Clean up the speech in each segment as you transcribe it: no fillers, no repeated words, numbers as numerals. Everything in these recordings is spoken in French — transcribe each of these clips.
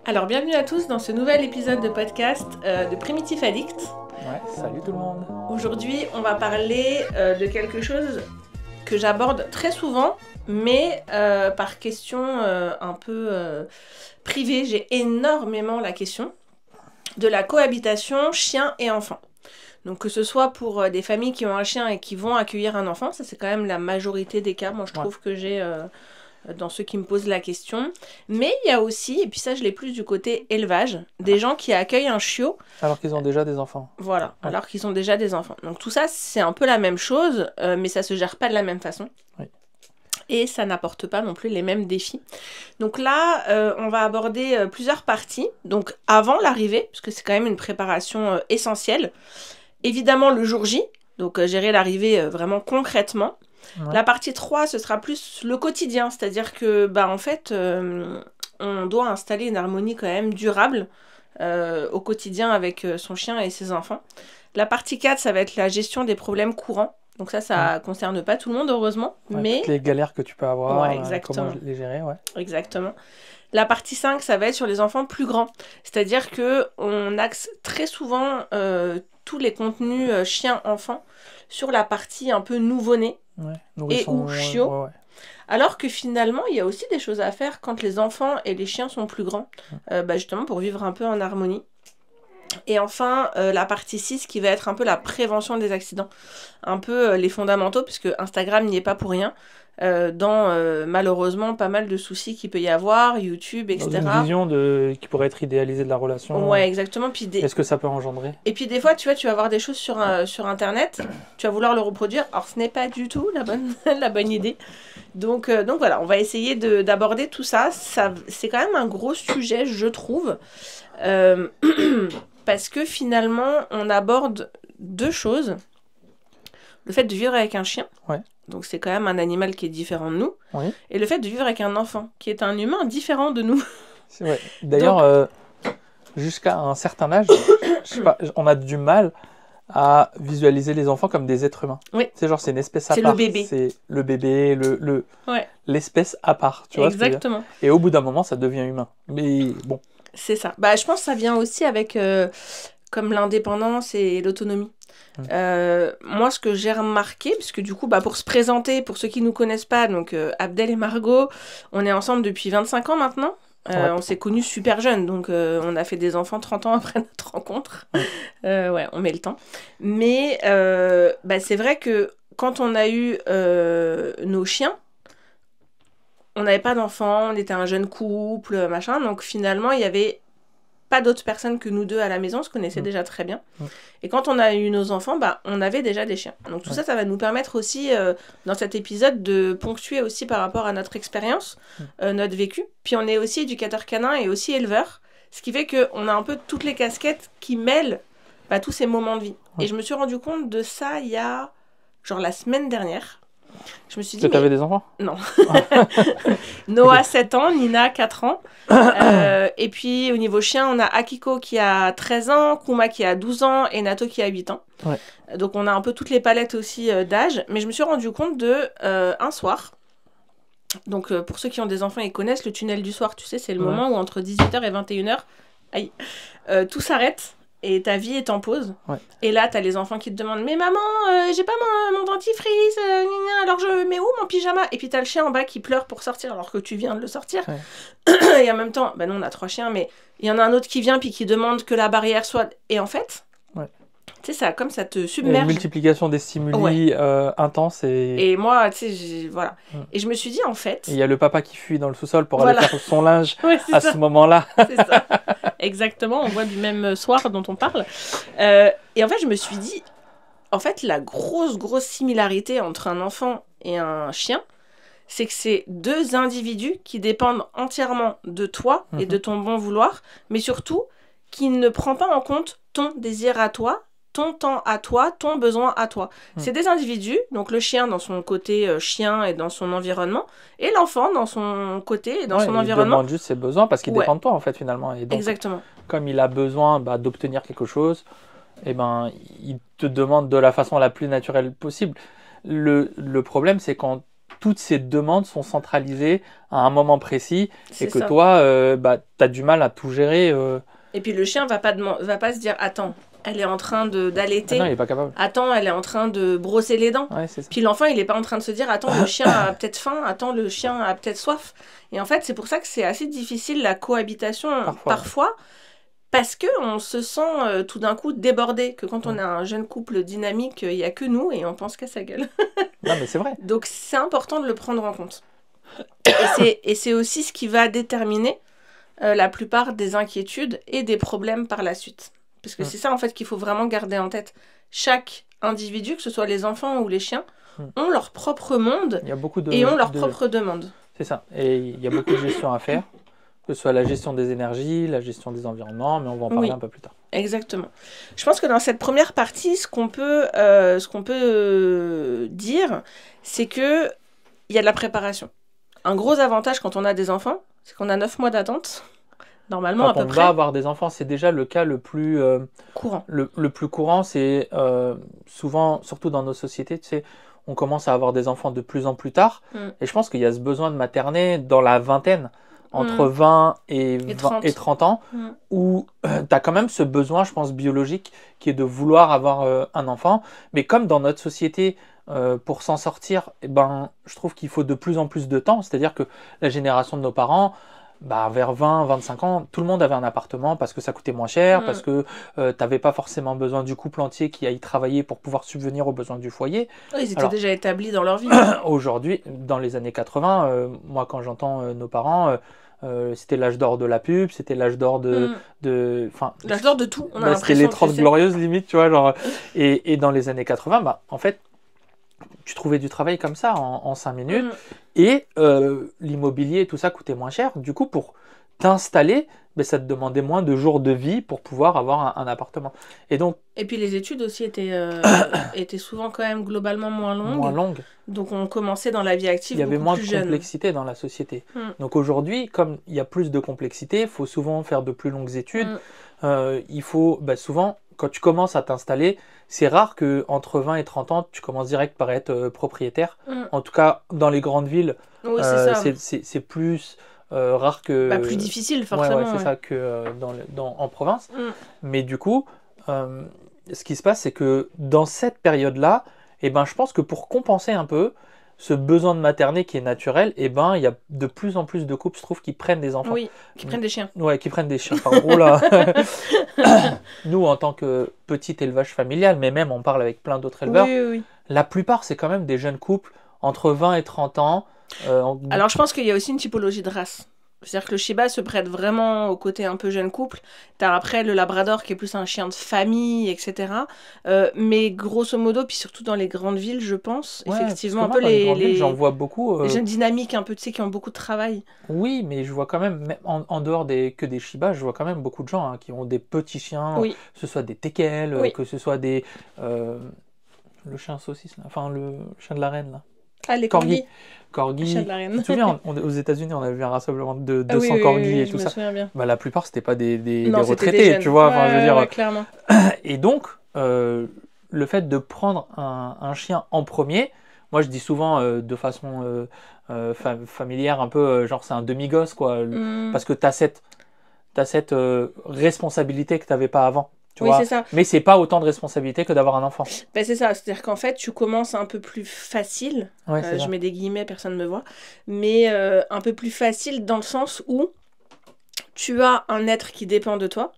Alors bienvenue à tous dans ce nouvel épisode de podcast de Primitif Addict. Ouais, salut tout le monde. Aujourd'hui on va parler de quelque chose que j'aborde très souvent, mais par question un peu privée. J'ai énormément la question de la cohabitation chien et enfant. Donc que ce soit pour des familles qui ont un chien et qui vont accueillir un enfant, ça c'est quand même la majorité des cas, moi je trouve que j'ai dans ceux qui me posent la question. Mais il y a aussi, et puis ça je l'ai plus du côté élevage, des gens qui accueillent un chiot. Alors qu'ils ont déjà des enfants. Voilà, Ouais. alors qu'ils ont déjà des enfants. Donc tout ça c'est un peu la même chose, mais ça se gère pas de la même façon. Oui. Et ça n'apporte pas non plus les mêmes défis. Donc là, on va aborder plusieurs parties. Donc avant l'arrivée, parce que c'est quand même une préparation essentielle. Évidemment le jour J, donc gérer l'arrivée vraiment concrètement. Ouais. La partie 3, ce sera plus le quotidien, c'est-à-dire que en fait, on doit installer une harmonie quand même durable au quotidien avec son chien et ses enfants. La partie 4, ça va être la gestion des problèmes courants. Donc ça concerne pas tout le monde, heureusement. Ouais, mais toutes les galères que tu peux avoir, Ouais, exactement. comment les gérer, ouais. Exactement. La partie 5, ça va être sur les enfants plus grands. C'est-à-dire que on axe très souvent tous les contenus chien-enfant sur la partie un peu nouveau-né. Ouais. Et Nourrisson, ou chiot. ouais. Alors que finalement, il y a aussi des choses à faire quand les enfants et les chiens sont plus grands. Justement pour vivre un peu en harmonie. Et enfin, la partie 6 qui va être un peu la prévention des accidents. Un peu les fondamentaux, puisque Instagram n'y est pas pour rien. Dans malheureusement pas mal de soucis qu'il peut y avoir, YouTube, Dans etc. une vision qui pourrait être idéalisée de la relation. Ouais, exactement. Puis Est-ce que ça peut engendrer? Et puis des fois, tu vas voir des choses sur Internet, tu vas vouloir le reproduire, alors ce n'est pas du tout la bonne idée. Donc voilà, on va essayer d'aborder tout ça. C'est quand même un gros sujet, je trouve, parce que finalement, on aborde deux choses. Le fait de vivre avec un chien, Ouais. donc c'est quand même un animal qui est différent de nous, Oui. et le fait de vivre avec un enfant, qui est un humain différent de nous. Ouais. D'ailleurs, jusqu'à un certain âge, je sais pas, on a du mal à visualiser les enfants comme des êtres humains. Oui. C'est genre, c'est une espèce à C'est part. le bébé. C'est le bébé, Ouais. l'espèce à part. Tu vois ce que je veux dire? Exactement. Et au bout d'un moment, ça devient humain. Mais bon. C'est ça. Je pense que ça vient aussi avec comme l'indépendance et l'autonomie. Moi, ce que j'ai remarqué, puisque du coup, pour se présenter, pour ceux qui ne nous connaissent pas, donc Abdel et Margot, on est ensemble depuis 25 ans maintenant. Ouais. On s'est connus super jeunes, donc on a fait des enfants 30 ans après notre rencontre. Ouais, on met le temps. Mais c'est vrai que quand on a eu nos chiens, on n'avait pas d'enfants, on était un jeune couple, machin, donc finalement, il y avait pas d'autres personnes que nous deux à la maison, on se connaissait déjà très bien. Et quand on a eu nos enfants, on avait déjà des chiens. Donc tout ça va nous permettre aussi, dans cet épisode, de ponctuer aussi par rapport à notre expérience, notre vécu. Puis on est aussi éducateur canin et aussi éleveur, ce qui fait qu'on a un peu toutes les casquettes qui mêlent tous ces moments de vie. Et je me suis rendu compte de ça il y a, la semaine dernière. Je me suis dit, Tu avais des enfants? Non. Noah 7 ans, Nina 4 ans. Et puis au niveau chien, on a Akiko qui a 13 ans, Kuma qui a 12 ans et Nato qui a 8 ans. Ouais. Donc on a un peu toutes les palettes aussi d'âge. Mais je me suis rendu compte un soir. Donc pour ceux qui ont des enfants et connaissent le tunnel du soir, tu sais, c'est le moment où entre 18h et 21h, tout s'arrête. Et ta vie est en pause. Ouais. Et là, t'as les enfants qui te demandent « Mais maman, j'ai pas mon dentifrice, alors je mets où mon pyjama ?» Et puis t'as le chien en bas qui pleure pour sortir alors que tu viens de le sortir. Ouais. Et en même temps, nous on a 3 chiens, mais il y en a un autre qui vient puis qui demande que la barrière soit... Et en fait, tu sais, ça te submerge. Une multiplication des stimuli intenses Et moi, tu sais, voilà. Et je me suis dit, en fait... Il y a le papa qui fuit dans le sous-sol pour aller faire son linge ce moment-là. C'est ça. Exactement, on voit du même soir dont on parle. Et en fait, je me suis dit, la grosse similarité entre un enfant et un chien, c'est que c'est deux individus qui dépendent entièrement de toi et de ton bon vouloir, mais surtout, qui ne prend pas en compte ton désir à toi, ton temps à toi, ton besoin à toi. C'est des individus, donc le chien dans son côté chien et dans son environnement, et l'enfant dans son côté et dans son environnement. Il demande juste ses besoins parce qu'il dépend de toi en fait finalement. Et donc, exactement. Comme il a besoin d'obtenir quelque chose, il te demande de la façon la plus naturelle possible. Le problème c'est quand toutes ces demandes sont centralisées à un moment précis et que ça. toi, tu as du mal à tout gérer. Et puis le chien va pas se dire attends, elle est en train d'allaiter. Non, il n'est pas capable. Attends, elle est en train de brosser les dents. Ouais, c'est ça. Puis l'enfant, il est pas en train de se dire attends, le chien a peut-être faim, attends, le chien a peut-être soif. Et en fait, c'est pour ça que c'est assez difficile la cohabitation parfois parce que on se sent tout d'un coup débordé, que quand on a un jeune couple dynamique, il y a que nous et on pense qu'à sa gueule. Non, mais c'est vrai. Donc c'est important de le prendre en compte. Et c'est aussi ce qui va déterminer la plupart des inquiétudes et des problèmes par la suite. Parce que c'est ça en fait qu'il faut vraiment garder en tête. Chaque individu, que ce soit les enfants ou les chiens, ont leur propre monde et ont leurs propres demandes. C'est ça. Et il y a beaucoup de gestion à faire, que ce soit la gestion des énergies, la gestion des environnements, mais on va en parler un peu plus tard. Exactement. Je pense que dans cette première partie, ce qu'on peut dire, c'est qu'il y a de la préparation. Un gros avantage quand on a des enfants, c'est qu'on a 9 mois d'attente. Normalement, quand à peu on près. va avoir des enfants, c'est déjà le cas le plus courant. Le plus courant, c'est souvent, surtout dans nos sociétés, tu sais, on commence à avoir des enfants de plus en plus tard. Et je pense qu'il y a ce besoin de materner dans la vingtaine, entre 20 et 30 ans, où tu as quand même ce besoin, je pense, biologique, qui est de vouloir avoir un enfant. Mais comme dans notre société, pour s'en sortir, je trouve qu'il faut de plus en plus de temps. C'est-à-dire que la génération de nos parents, vers 20-25 ans, tout le monde avait un appartement parce que ça coûtait moins cher, parce que tu n'avais pas forcément besoin du couple entier qui aille travailler pour pouvoir subvenir aux besoins du foyer. Ils étaient déjà établis dans leur vie. Aujourd'hui, dans les années 80, moi quand j'entends nos parents, c'était l'âge d'or de la pub, c'était l'âge d'or l'âge d'or de tout. C'était les 30 glorieuses limite, tu vois. Genre, et dans les années 80, en fait, tu trouvais du travail comme ça en 5 minutes et l'immobilier et tout ça coûtait moins cher. Du coup, pour t'installer, ça te demandait moins de jours de vie pour pouvoir avoir un appartement. Et puis les études aussi étaient souvent quand même globalement moins longues. Donc on commençait dans la vie active beaucoup plus jeune. Il y avait moins de complexité dans la société. Donc aujourd'hui, comme il y a plus de complexité, il faut souvent faire de plus longues études. Il faut souvent, quand tu commences à t'installer, c'est rare qu'entre 20 et 30 ans, tu commences direct par être propriétaire. En tout cas, dans les grandes villes, c'est plus rare que... plus difficile, forcément. C'est ça que en province. Mais du coup, ce qui se passe, c'est que dans cette période-là, je pense que pour compenser un peu ce besoin de materner qui est naturel, il y a de plus en plus de couples, je trouve, qui prennent des enfants. Oui, qui prennent des chiens. Ouais, qui prennent des chiens. Enfin, gros, là, nous, en tant que petit élevage familial, mais même on parle avec plein d'autres éleveurs, la plupart, c'est quand même des jeunes couples entre 20 et 30 ans. Alors, je pense qu'il y a aussi une typologie de race. C'est-à-dire que le Shiba se prête vraiment au côté un peu jeune couple. T'as après le Labrador qui est plus un chien de famille, etc. Mais grosso modo, puis surtout dans les grandes villes, je pense, effectivement, un peu les j'en vois beaucoup. Les jeunes dynamiques, un peu, tu sais, qui ont beaucoup de travail. Oui, mais je vois quand même en dehors que des Shiba, je vois quand même beaucoup de gens qui ont des petits chiens, que ce soit des teckels, que ce soit des... le chien saucisse, là. Enfin le chien de la reine, là. Ah, les corgis. Corgi. Chien de la reine. Tu te souviens, aux États-Unis, on avait vu un rassemblement de 200 corgis et tout ça. Bien. La plupart, c'était pas des non, retraités, des tu vois. Enfin, je veux dire. Clairement. Et donc, le fait de prendre un chien en premier, moi, je dis souvent de façon familière, un peu, genre, c'est un demi-gosse, quoi. Parce que t'as cette responsabilité que t'avais pas avant. C'est ça. Mais c'est pas autant de responsabilité que d'avoir un enfant. C'est ça, c'est-à-dire qu'en fait, tu commences un peu plus facile. Je mets des guillemets, personne ne me voit. Mais un peu plus facile dans le sens où tu as un être qui dépend de toi.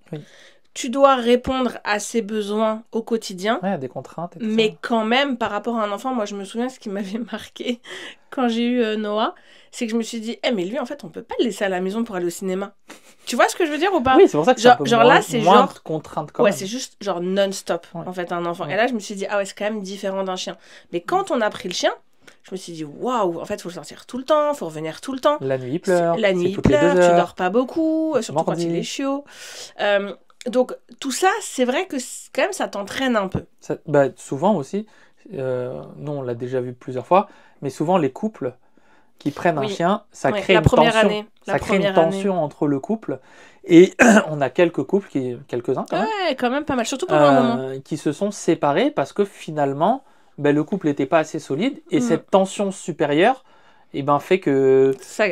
Tu dois répondre à ses besoins au quotidien. Des contraintes et tout mais ça. Quand même, par rapport à un enfant, moi je me souviens ce qui m'avait marqué quand j'ai eu Noah, c'est que je me suis dit, mais lui en fait, on peut pas le laisser à la maison pour aller au cinéma. Tu vois ce que je veux dire ou pas? Oui, c'est pour ça que c'est un peu moins de contraintes quand même. C'est juste genre non-stop en fait un enfant. Et là, je me suis dit, c'est quand même différent d'un chien. Mais quand on a pris le chien, je me suis dit, waouh, en fait, il faut le sortir tout le temps, il faut revenir tout le temps. La nuit, il pleure. La nuit, il pleure, tu dors pas beaucoup, surtout quand il est chiot. Donc, tout ça, c'est vrai que quand même, ça t'entraîne un peu. Souvent aussi, nous, on l'a déjà vu plusieurs fois, mais souvent, les couples qui prennent un chien, ça crée une tension. Ça crée une tension entre le couple. Et on a quelques couples, quelques-uns quand même. Quand même pas mal, surtout pendant un moment. Qui se sont séparés parce que finalement, ben, le couple n'était pas assez solide et cette tension supérieure fait que ça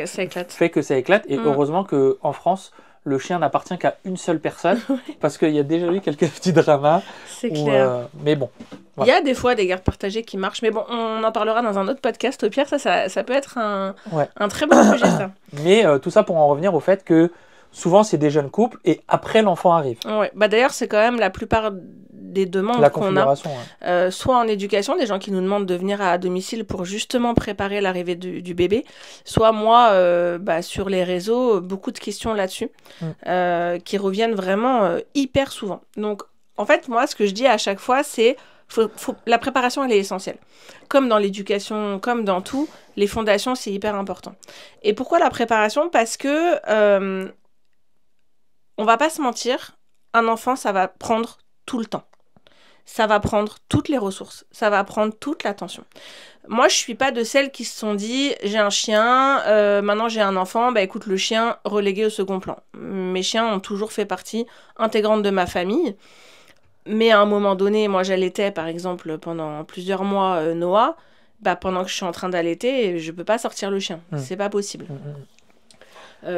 éclate. Et heureusement qu'en France, le chien n'appartient qu'à une seule personne parce qu'il y a déjà eu quelques petits dramas. C'est clair. Mais bon. Voilà. Il y a des fois des gardes partagées qui marchent, mais bon, on en parlera dans un autre podcast. Au pire, ça peut être un très bon sujet, ça. Mais tout ça pour en revenir au fait que souvent, c'est des jeunes couples et après, l'enfant arrive. Ouais. Bah, d'ailleurs, c'est quand même la plupart des demandes qu'on a. Soit en éducation, des gens qui nous demandent de venir à domicile pour justement préparer l'arrivée du bébé. Soit moi, sur les réseaux, beaucoup de questions là-dessus qui reviennent vraiment hyper souvent. Donc, en fait, moi, ce que je dis à chaque fois, c'est la préparation, elle est essentielle. Comme dans l'éducation, comme dans tout, les fondations, c'est hyper important. Et pourquoi la préparation ? Parce que... on va pas se mentir, un enfant, ça va prendre tout le temps. Ça va prendre toutes les ressources. Ça va prendre toute l'attention. Moi, je suis pas de celles qui se sont dit, j'ai un chien, maintenant j'ai un enfant, bah écoute, le chien relégué au second plan. Mes chiens ont toujours fait partie intégrante de ma famille. Mais à un moment donné, moi j'allaitais par exemple pendant plusieurs mois Noah, pendant que je suis en train d'allaiter, je peux pas sortir le chien. C'est pas possible.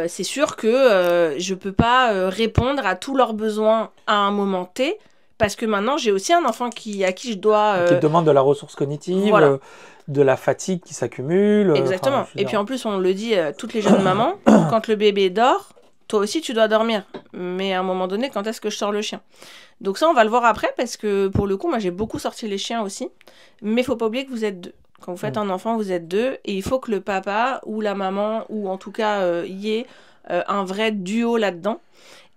C'est sûr que je peux pas répondre à tous leurs besoins à un moment T, parce que maintenant j'ai aussi un enfant à qui je dois... qui demande de la ressource cognitive, voilà. De la fatigue qui s'accumule. Exactement. Et puis en plus on le dit à toutes les jeunes mamans, quand le bébé dort, toi aussi tu dois dormir. Mais à un moment donné, quand est-ce que je sors le chien ? Donc ça on va le voir après, parce que pour le coup, moi j'ai beaucoup sorti les chiens aussi, mais faut pas oublier que vous êtes deux. Quand vous faites un enfant, vous êtes deux, et il faut que le papa ou la maman, ou en tout cas y ait un vrai duo là-dedans.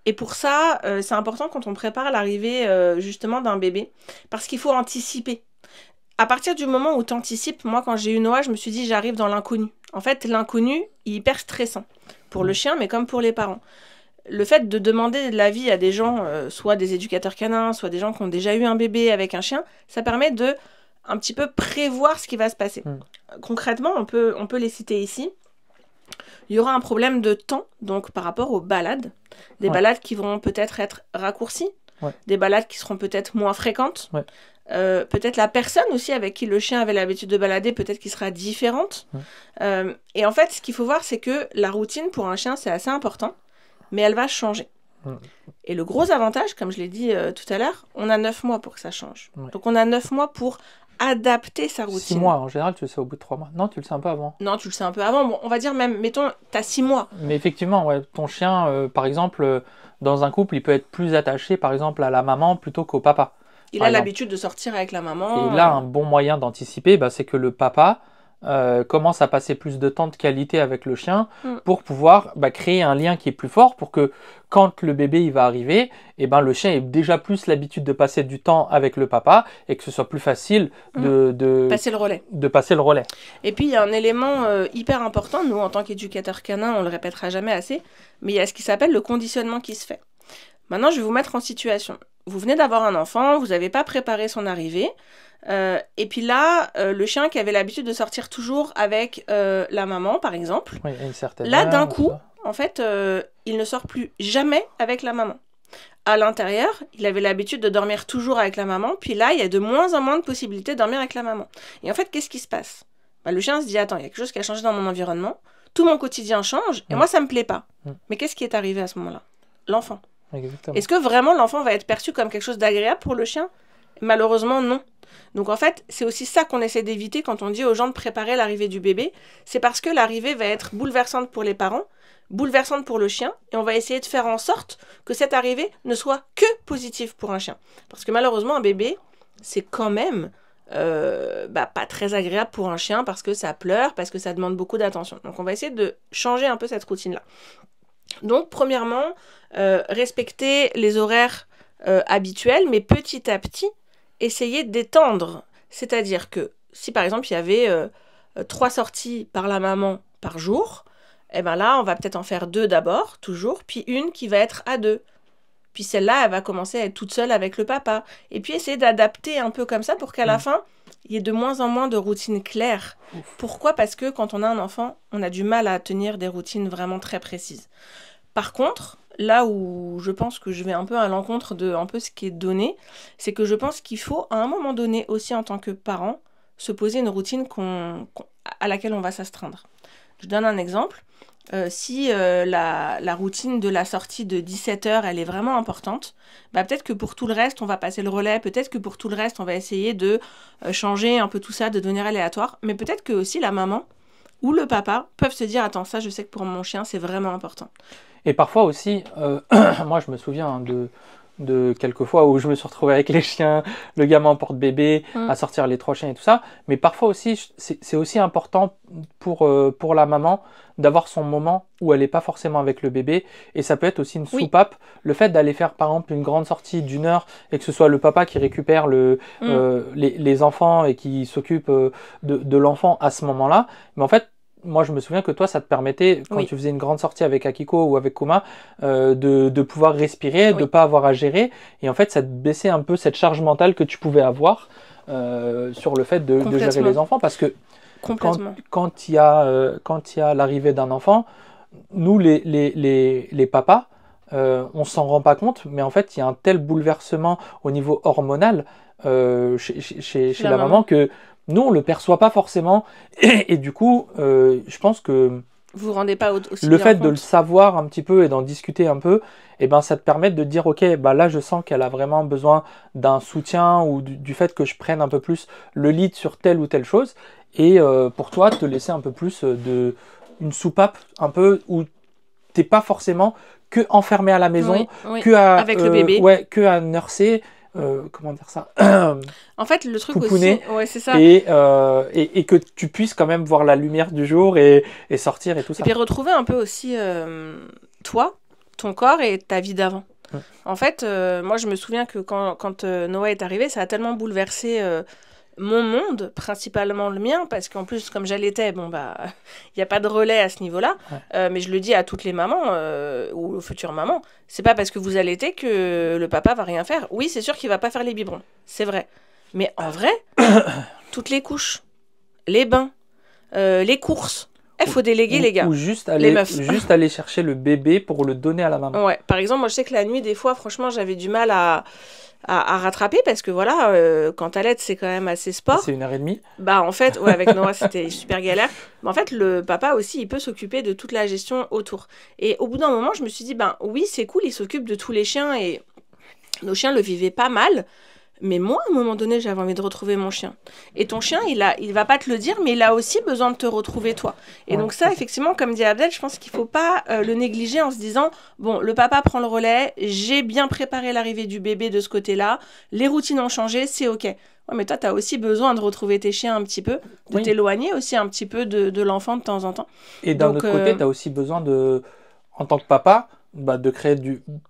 Et pour ça, c'est important quand on prépare l'arrivée justement d'un bébé, parce qu'il faut anticiper. À partir du moment où tu anticipes, moi quand j'ai eu Noah, je me suis dit j'arrive dans l'inconnu. En fait, l'inconnu, il est hyper stressant pour le chien, mais comme pour les parents. Le fait de demander de l'avis à des gens, soit des éducateurs canins, soit des gens qui ont déjà eu un bébé avec un chien, ça permet de un petit peu prévoir ce qui va se passer. Concrètement, on peut les citer ici. Il y aura un problème de temps, donc par rapport aux balades. Des balades qui vont peut-être être raccourcies, des balades qui seront peut-être moins fréquentes. Peut-être la personne aussi avec qui le chien avait l'habitude de balader, peut-être qu'il sera différente. Et en fait, ce qu'il faut voir, c'est que la routine pour un chien, c'est assez important, mais elle va changer. Et le gros avantage, comme je l'ai dit tout à l'heure, on a 9 mois pour que ça change. Donc on a 9 mois pour adapter sa routine. 6 mois, en général, tu le sais au bout de 3 mois. Non, tu le sais un peu avant. Non, tu le sais un peu avant. Bon, on va dire même, mettons, t'as 6 mois. Mais effectivement, ton chien, par exemple, dans un couple, il peut être plus attaché, par exemple, à la maman plutôt qu'au papa. Il a l'habitude de sortir avec la maman. Et là, un bon moyen d'anticiper, c'est que le papa commence à passer plus de temps de qualité avec le chien pour pouvoir créer un lien qui est plus fort, pour que quand le bébé il va arriver, le chien ait déjà plus l'habitude de passer du temps avec le papa et que ce soit plus facile de passer le relais. Et puis il y a un élément hyper important, nous en tant qu'éducateurs canins, on le répétera jamais assez, mais il y a ce qui s'appelle le conditionnement qui se fait. Maintenant, je vais vous mettre en situation. Vous venez d'avoir un enfant, vous n'avez pas préparé son arrivée, et puis là, le chien qui avait l'habitude de sortir toujours avec la maman, par exemple, là, d'un coup, en fait, il ne sort plus jamais avec la maman. À l'intérieur, il avait l'habitude de dormir toujours avec la maman, puis là, il y a de moins en moins de possibilités de dormir avec la maman. Et en fait, qu'est-ce qui se passe ? Le chien se dit, attends, il y a quelque chose qui a changé dans mon environnement, tout mon quotidien change, et moi, ça ne me plaît pas. Mais qu'est-ce qui est arrivé à ce moment-là ? L'enfant. Exactement. Est-ce que vraiment l'enfant va être perçu comme quelque chose d'agréable pour le chien ? Malheureusement, non. Donc en fait, c'est aussi ça qu'on essaie d'éviter quand on dit aux gens de préparer l'arrivée du bébé. C'est parce que l'arrivée va être bouleversante pour les parents, bouleversante pour le chien, et on va essayer de faire en sorte que cette arrivée ne soit que positive pour un chien. Parce que malheureusement, un bébé, c'est quand même pas très agréable pour un chien, parce que ça pleure, parce que ça demande beaucoup d'attention. Donc on va essayer de changer un peu cette routine-là. Donc, premièrement, respecter les horaires habituels, mais petit à petit, essayer d'étendre. C'est-à-dire que si, par exemple, il y avait 3 sorties par la maman par jour, là, on va peut-être en faire 2 d'abord, toujours, puis une qui va être à 2. Puis celle-là, elle va commencer à être toute seule avec le papa. Et puis essayer d'adapter un peu comme ça pour qu'à la fin, il y ait de moins en moins de routines claires. Pourquoi ? Parce que quand on a un enfant, on a du mal à tenir des routines vraiment très précises. Par contre, là où je pense que je vais un peu à l'encontre de un peu ce qui est donné, c'est que je pense qu'il faut, à un moment donné, aussi en tant que parent, se poser une routine à laquelle on va s'astreindre. Je donne un exemple. Si la routine de la sortie de 17h, elle est vraiment importante, bah peut-être que pour tout le reste, on va passer le relais, peut-être que pour tout le reste, on va essayer de changer un peu tout ça, de devenir aléatoire, mais peut-être que aussi la maman ou le papa peuvent se dire, attends, ça je sais que pour mon chien, c'est vraiment important. Et parfois aussi, moi je me souviens hein, de quelques fois où je me suis retrouvé avec les chiens, le gamin porte-bébé, à sortir les 3 chiens et tout ça. Mais parfois aussi, c'est aussi important pour la maman d'avoir son moment où elle n'est pas forcément avec le bébé. Et ça peut être aussi une soupape. Le fait d'aller faire par exemple une grande sortie d'1 heure et que ce soit le papa qui récupère les enfants et qui s'occupe de l'enfant à ce moment-là. Mais en fait, moi, je me souviens que toi, ça te permettait, quand tu faisais une grande sortie avec Akiko ou avec Kuma, de pouvoir respirer, de ne pas avoir à gérer. Et en fait, ça te baissait un peu cette charge mentale que tu pouvais avoir sur le fait de gérer les enfants. Parce que quand il y a l'arrivée d'un enfant, nous, les papas, on s'en rend pas compte, mais en fait, il y a un tel bouleversement au niveau hormonal chez la maman que nous, on le perçoit pas forcément. Et du coup, je pense que vous vous rendez pas aussi le bien fait compte. de le savoir un petit peu et d'en discuter un peu, eh ben, ça te permet de dire, ok, bah là, je sens qu'elle a vraiment besoin d'un soutien ou du fait que je prenne un peu plus le lead sur telle ou telle chose. Et pour toi, te laisser un peu plus une soupape un peu où t'es pas forcément que enfermé à la maison, avec le bébé. que à nurser. Comment dire ça En fait, le truc pouponner, aussi, c'est ça. Et que tu puisses quand même voir la lumière du jour et sortir et tout ça. Et puis retrouver un peu aussi toi, ton corps et ta vie d'avant. En fait, moi je me souviens que quand Noah est arrivé, ça a tellement bouleversé mon monde, principalement le mien, parce qu'en plus, comme j'allaitais, bon bah, il n'y a pas de relais à ce niveau-là, mais je le dis à toutes les mamans, ou aux futures mamans, c'est pas parce que vous allaitez que le papa va rien faire. Oui, c'est sûr qu'il va pas faire les biberons, c'est vrai. Mais en vrai, toutes les couches, les bains, les courses, il faut déléguer les gars. Ou juste aller chercher le bébé pour le donner à la maman. Ouais, par exemple, moi je sais que la nuit, des fois, franchement, j'avais du mal à rattraper parce que voilà, quand t'allaites, c'est quand même assez sport. C'est 1h30. Bah en fait, ouais, avec Noah, c'était super galère. Mais en fait, le papa aussi, il peut s'occuper de toute la gestion autour. Et au bout d'un moment, je me suis dit, ben oui, c'est cool, il s'occupe de tous les chiens et nos chiens le vivaient pas mal. Mais moi, à un moment donné, j'avais envie de retrouver mon chien. Et ton chien, il va pas te le dire, mais il a aussi besoin de te retrouver toi. Et donc ça, effectivement, comme dit Abdel, je pense qu'il faut pas le négliger en se disant, bon, le papa prend le relais, j'ai bien préparé l'arrivée du bébé de ce côté-là, les routines ont changé, c'est ok. Ouais, mais toi, tu as aussi besoin de retrouver tes chiens un petit peu, de t'éloigner aussi un petit peu de l'enfant de temps en temps. Et d'un autre côté, tu as aussi besoin en tant que papa, de créer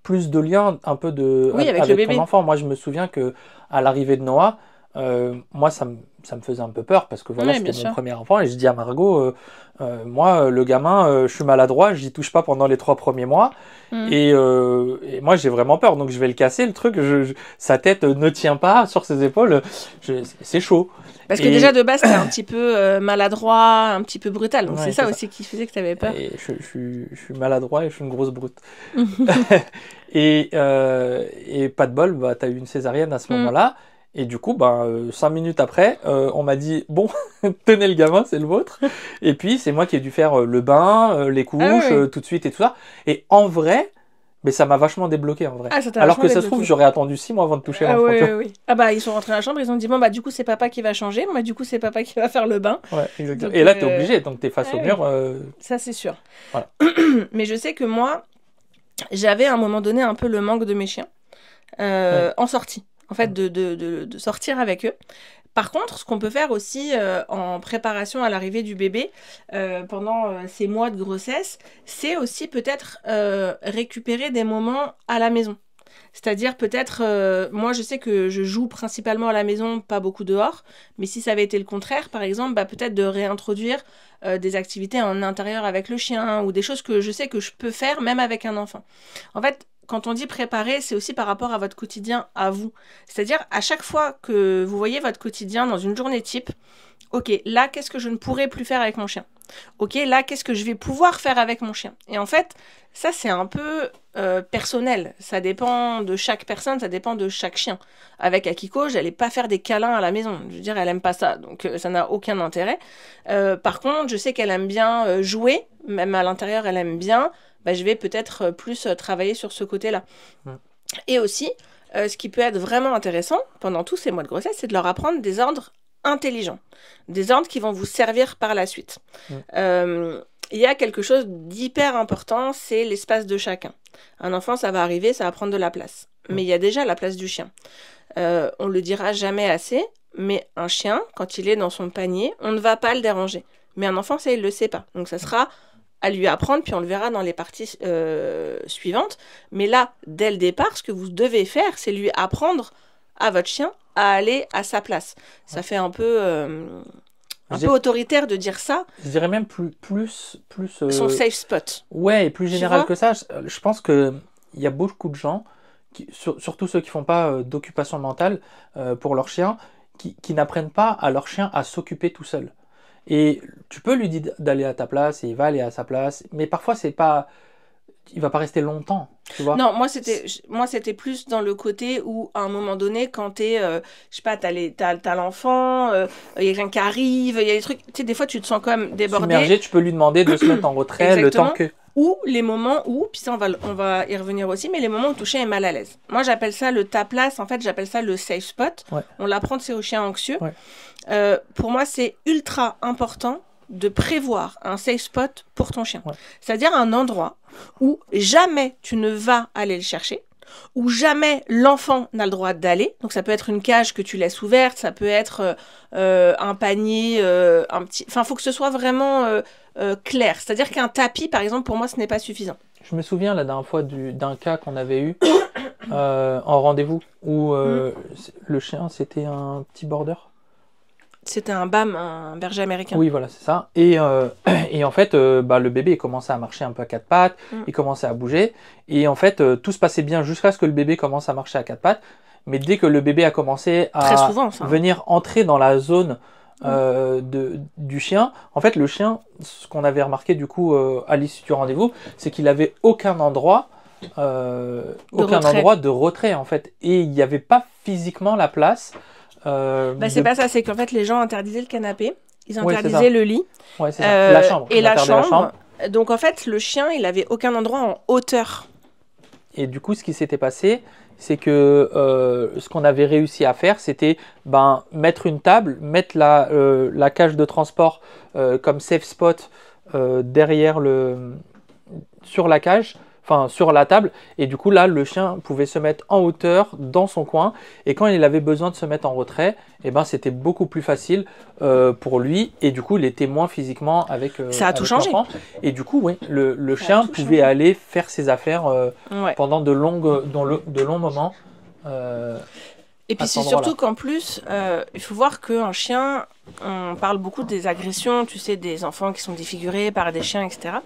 plus de liens un peu avec ton enfant. Moi, je me souviens que à l'arrivée de Noah, moi, ça me faisait un peu peur parce que voilà, c'était mon premier enfant et je dis à Margot, moi, le gamin, je suis maladroit, j'y touche pas pendant les 3 premiers mois et moi, j'ai vraiment peur, donc je vais le casser, le truc, sa tête ne tient pas sur ses épaules, c'est chaud. Parce que déjà de base, t'es un petit peu maladroit, un petit peu brutal. Donc c'est ça aussi qui faisait que t'avais peur. Et je suis maladroit et je suis une grosse brute. et pas de bol, t'as eu une césarienne à ce moment-là. Et du coup, 5 minutes après, on m'a dit, bon, tenez le gamin, c'est le vôtre. Et puis, c'est moi qui ai dû faire le bain, les couches, tout de suite et tout ça. Et en vrai... Mais ça m'a vachement débloqué en vrai. Alors que ça se trouve, j'aurais attendu 6 mois avant de toucher l'enfant. Oui. Ah bah, ils sont rentrés dans la chambre, ils ont dit, bon, bah, du coup, c'est papa qui va changer. Moi, du coup, c'est papa qui va faire le bain. Ouais, exactement. Donc, et là, t'es obligé, donc t'es face au mur. Ça, c'est sûr. Voilà. Mais je sais que moi, j'avais à un moment donné un peu le manque de mes chiens en sortie. En fait, de sortir avec eux. Par contre, ce qu'on peut faire aussi en préparation à l'arrivée du bébé pendant ces mois de grossesse, c'est aussi peut-être récupérer des moments à la maison. C'est-à-dire peut-être, moi je sais que je joue principalement à la maison, pas beaucoup dehors, mais si ça avait été le contraire, par exemple, peut-être de réintroduire des activités en intérieur avec le chien ou des choses que je sais que je peux faire même avec un enfant. En fait, quand on dit préparer, c'est aussi par rapport à votre quotidien à vous. C'est-à-dire, à chaque fois que vous voyez votre quotidien dans une journée type, Ok, là, qu'est-ce que je ne pourrais plus faire avec mon chien? Ok, là, qu'est-ce que je vais pouvoir faire avec mon chien? Et en fait, ça, c'est un peu personnel. Ça dépend de chaque personne, ça dépend de chaque chien. Avec Akiko, j'allais pas faire des câlins à la maison. Je veux dire, elle aime pas ça, donc ça n'a aucun intérêt. Par contre, je sais qu'elle aime bien jouer, même à l'intérieur, elle aime bien. Bah, je vais peut-être plus travailler sur ce côté-là. Et aussi, ce qui peut être vraiment intéressant pendant tous ces mois de grossesse, c'est de leur apprendre des ordres intelligents, des ordres qui vont vous servir par la suite. Il y a quelque chose d'hyper important, c'est l'espace de chacun. Un enfant, ça va arriver, ça va prendre de la place. Mais il y a déjà la place du chien. On le dira jamais assez, mais un chien, quand il est dans son panier, on ne va pas le déranger. Mais un enfant, ça, il le sait pas. Donc ça sera à lui apprendre, puis on le verra dans les parties suivantes. Mais là, dès le départ, ce que vous devez faire, c'est lui apprendre à votre chien à aller à sa place. Ça fait un peu autoritaire de dire ça. Je dirais même plus son safe spot. Ouais, et plus général que ça. Je pense qu'il y a beaucoup de gens, surtout ceux qui font pas d'occupation mentale pour leur chien, qui n'apprennent pas à leur chien à s'occuper tout seul. Et tu peux lui dire d'aller à ta place, et il va aller à sa place, mais parfois c'est pas... il va pas rester longtemps, tu vois. Non, moi c'était plus dans le côté où à un moment donné, quand t'es, je sais pas, t'as l'enfant, il y a quelqu'un qui arrive, il y a des trucs, tu sais, des fois tu te sens quand même débordé. Submergé, tu peux lui demander de se mettre en retrait. Exactement. Le temps que... Ou les moments où, puis ça on va y revenir aussi, mais les moments où ton chien est mal à l'aise. Moi j'appelle ça le ta place, en fait j'appelle ça le safe spot. Ouais. On l'apprend c'est aux chiens anxieux. Ouais. Pour moi c'est ultra important de prévoir un safe spot pour ton chien. Ouais. C'est-à-dire un endroit où jamais tu ne vas aller le chercher, où jamais l'enfant n'a le droit d'aller. Donc ça peut être une cage que tu laisses ouverte, ça peut être un panier, un petit... Enfin, il faut que ce soit vraiment clair. C'est-à-dire qu'un tapis, par exemple, pour moi, ce n'est pas suffisant. Je me souviens la dernière fois d'un cas qu'on avait eu en rendez-vous, où le chien, c'était un petit border. C'était un BAM, un berger américain. Oui, voilà, c'est ça. Et en fait, le bébé commençait à marcher un peu à quatre pattes, il commençait à bouger. Et en fait, tout se passait bien jusqu'à ce que le bébé commence à marcher à quatre pattes. Mais dès que le bébé a commencé à venir entrer dans la zone du chien, en fait, le chien, ce qu'on avait remarqué du coup à l'issue du rendez-vous, c'est qu'il avait aucun endroit de retrait en fait. Et il n'y avait pas physiquement la place. C'est pas ça, c'est qu'en fait les gens interdisaient le canapé, ils interdisaient le lit, la chambre, et la chambre. Donc en fait le chien il avait aucun endroit en hauteur. Et du coup ce qui s'était passé, c'est que ce qu'on avait réussi à faire, c'était mettre une table, mettre la cage de transport comme safe spot derrière sur la cage, enfin sur la table, et du coup là le chien pouvait se mettre en hauteur dans son coin, et quand il avait besoin de se mettre en retrait, c'était beaucoup plus facile pour lui, et du coup il était moins physiquement avec ça a tout changé. Et du coup oui, le chien pouvait aller faire ses affaires pendant de longs moments. Et puis c'est surtout qu'en plus, il faut voir qu'un chien, on parle beaucoup des agressions, tu sais, des enfants qui sont défigurés par des chiens, etc.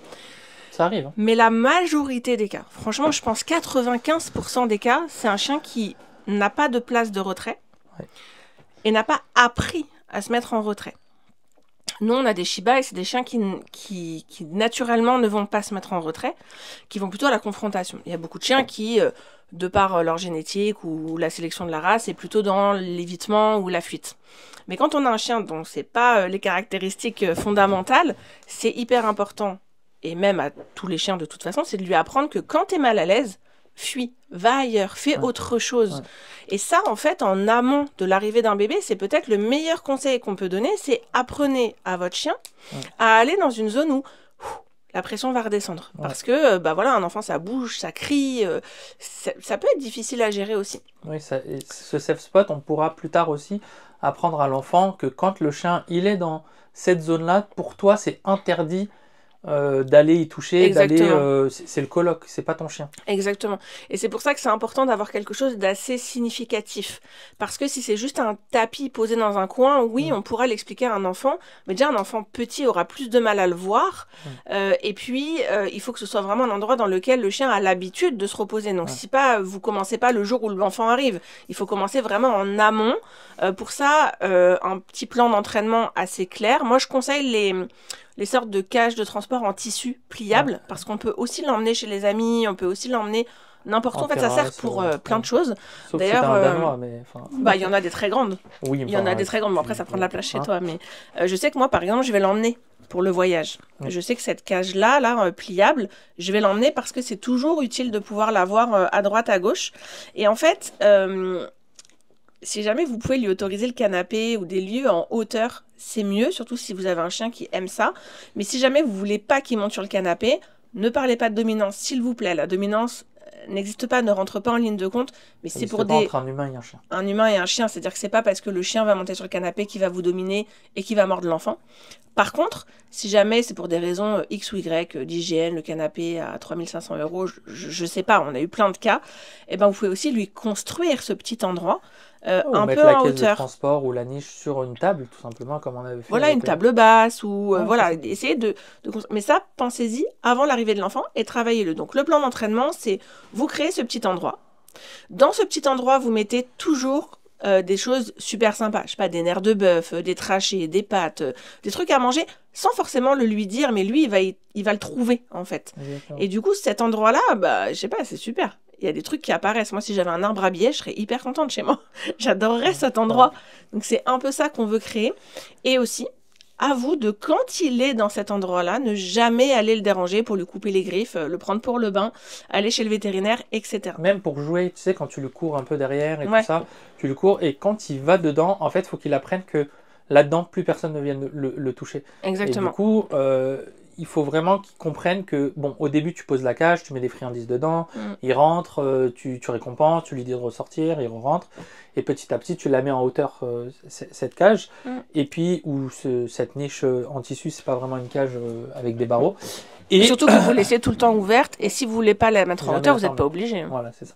Ça arrive. Mais la majorité des cas, franchement, je pense 95% des cas, c'est un chien qui n'a pas de place de retrait et n'a pas appris à se mettre en retrait. Nous, on a des Shiba et c'est des chiens qui naturellement ne vont pas se mettre en retrait, qui vont plutôt à la confrontation. Il y a beaucoup de chiens qui, de par leur génétique ou la sélection de la race, est plutôt dans l'évitement ou la fuite. Mais quand on a un chien dont c'est pas les caractéristiques fondamentales, c'est hyper important. Et même à tous les chiens de toute façon, c'est de lui apprendre que quand tu es mal à l'aise, fuis, va ailleurs, fais autre chose. Et ça, en fait, en amont de l'arrivée d'un bébé, c'est peut-être le meilleur conseil qu'on peut donner, c'est apprenez à votre chien à aller dans une zone où la pression va redescendre. Parce que, un enfant, ça bouge, ça crie, ça peut être difficile à gérer aussi. Oui, ce safe spot, on pourra plus tard aussi apprendre à l'enfant que quand le chien, il est dans cette zone-là, pour toi, c'est interdit d'aller y toucher, Exactement. c'est le coloc, c'est pas ton chien. Exactement. Et c'est pour ça que c'est important d'avoir quelque chose d'assez significatif. Parce que si c'est juste un tapis posé dans un coin, oui, on pourra l'expliquer à un enfant, mais déjà un enfant petit aura plus de mal à le voir. Et puis, il faut que ce soit vraiment un endroit dans lequel le chien a l'habitude de se reposer. Donc, si pas, vous commencez pas le jour où l'enfant arrive. Il faut commencer vraiment en amont. Pour ça, un petit plan d'entraînement assez clair. Moi, je conseille les sortes de cages de transport en tissu pliables, parce qu'on peut aussi l'emmener chez les amis, on peut aussi l'emmener n'importe où. En fait, ça sert pour plein de choses. Sauf d'ailleurs, si t'es un Danois, mais... Bah, il y en a des très grandes. Oui, il y en a des très grandes. Bon, après, ça prend de la place chez toi. Mais je sais que moi, par exemple, je vais l'emmener pour le voyage. Je sais que cette cage-là, pliable, je vais l'emmener parce que c'est toujours utile de pouvoir l'avoir à droite, à gauche. Et en fait... si jamais vous pouvez lui autoriser le canapé ou des lieux en hauteur, c'est mieux, surtout si vous avez un chien qui aime ça. Mais si jamais vous voulez pas qu'il monte sur le canapé, ne parlez pas de dominance, s'il vous plaît. La dominance n'existe pas, ne rentre pas en ligne de compte. Mais c'est pour entre un humain et un chien. Un humain et un chien, c'est-à-dire que c'est pas parce que le chien va monter sur le canapé qu'il va vous dominer et qu'il va mordre l'enfant. Par contre, si jamais c'est pour des raisons X ou Y, d'hygiène, le canapé à 3500 €, je sais pas, on a eu plein de cas, et ben vous pouvez aussi lui construire ce petit endroit. Un mettre peu la en caisse hauteur. De transport ou la niche sur une table, tout simplement, comme on avait fait. Voilà, une table basse, ou voilà, essayez de mais ça, pensez-y avant l'arrivée de l'enfant et travaillez-le. Donc le plan d'entraînement, c'est vous créez ce petit endroit. Dans ce petit endroit, vous mettez toujours des choses super sympas. Je sais pas, des nerfs de bœuf, des trachées, des pâtes, des trucs à manger, sans forcément le lui dire, mais lui, il va le trouver, en fait. Exactement. Et du coup, cet endroit-là, bah, je sais pas, c'est super. Il y a des trucs qui apparaissent. Moi, si j'avais un arbre à billets, je serais hyper contente chez moi. J'adorerais cet endroit. Donc, c'est un peu ça qu'on veut créer. Et aussi, à vous de, quand il est dans cet endroit-là, ne jamais aller le déranger pour lui couper les griffes, le prendre pour le bain, aller chez le vétérinaire, etc. Même pour jouer, tu sais, quand tu le cours un peu derrière et tout ça, tu le cours, et quand il va dedans, en fait, il faut qu'il apprenne que là-dedans, plus personne ne vienne le toucher. Exactement. Et du coup, il faut vraiment qu'il comprenne que, bon, au début, tu poses la cage, tu mets des friandises dedans, il rentre, tu récompenses, tu lui dis de ressortir, il rentre, et petit à petit, tu la mets en hauteur, cette cage, et puis, ou cette niche en tissu, c'est pas vraiment une cage avec des barreaux. Et surtout que vous laissez tout le temps ouverte, et si vous voulez pas la mettre en hauteur, vous n'êtes pas obligé. Voilà, c'est ça.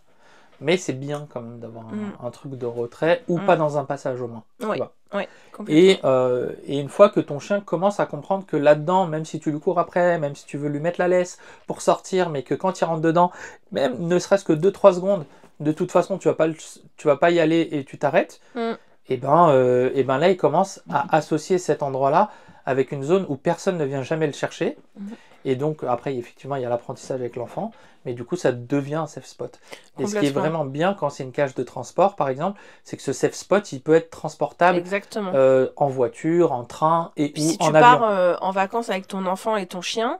Mais c'est bien quand même d'avoir un truc de retrait, ou pas dans un passage au moins. Oui, complètement. Et une fois que ton chien commence à comprendre que là-dedans, même si tu lui cours après, même si tu veux lui mettre la laisse pour sortir, mais que quand il rentre dedans, même ne serait-ce que 2-3 secondes, de toute façon tu vas pas y aller et tu t'arrêtes, et ben là il commence à associer cet endroit-là avec une zone où personne ne vient jamais le chercher. Et donc après effectivement il y a l'apprentissage avec l'enfant, mais du coup ça devient un safe spot. Et ce qui est vraiment bien quand c'est une cage de transport par exemple, c'est que ce safe spot il peut être transportable en voiture, en train et puis, ou en avion. Si tu pars en vacances avec ton enfant et ton chien,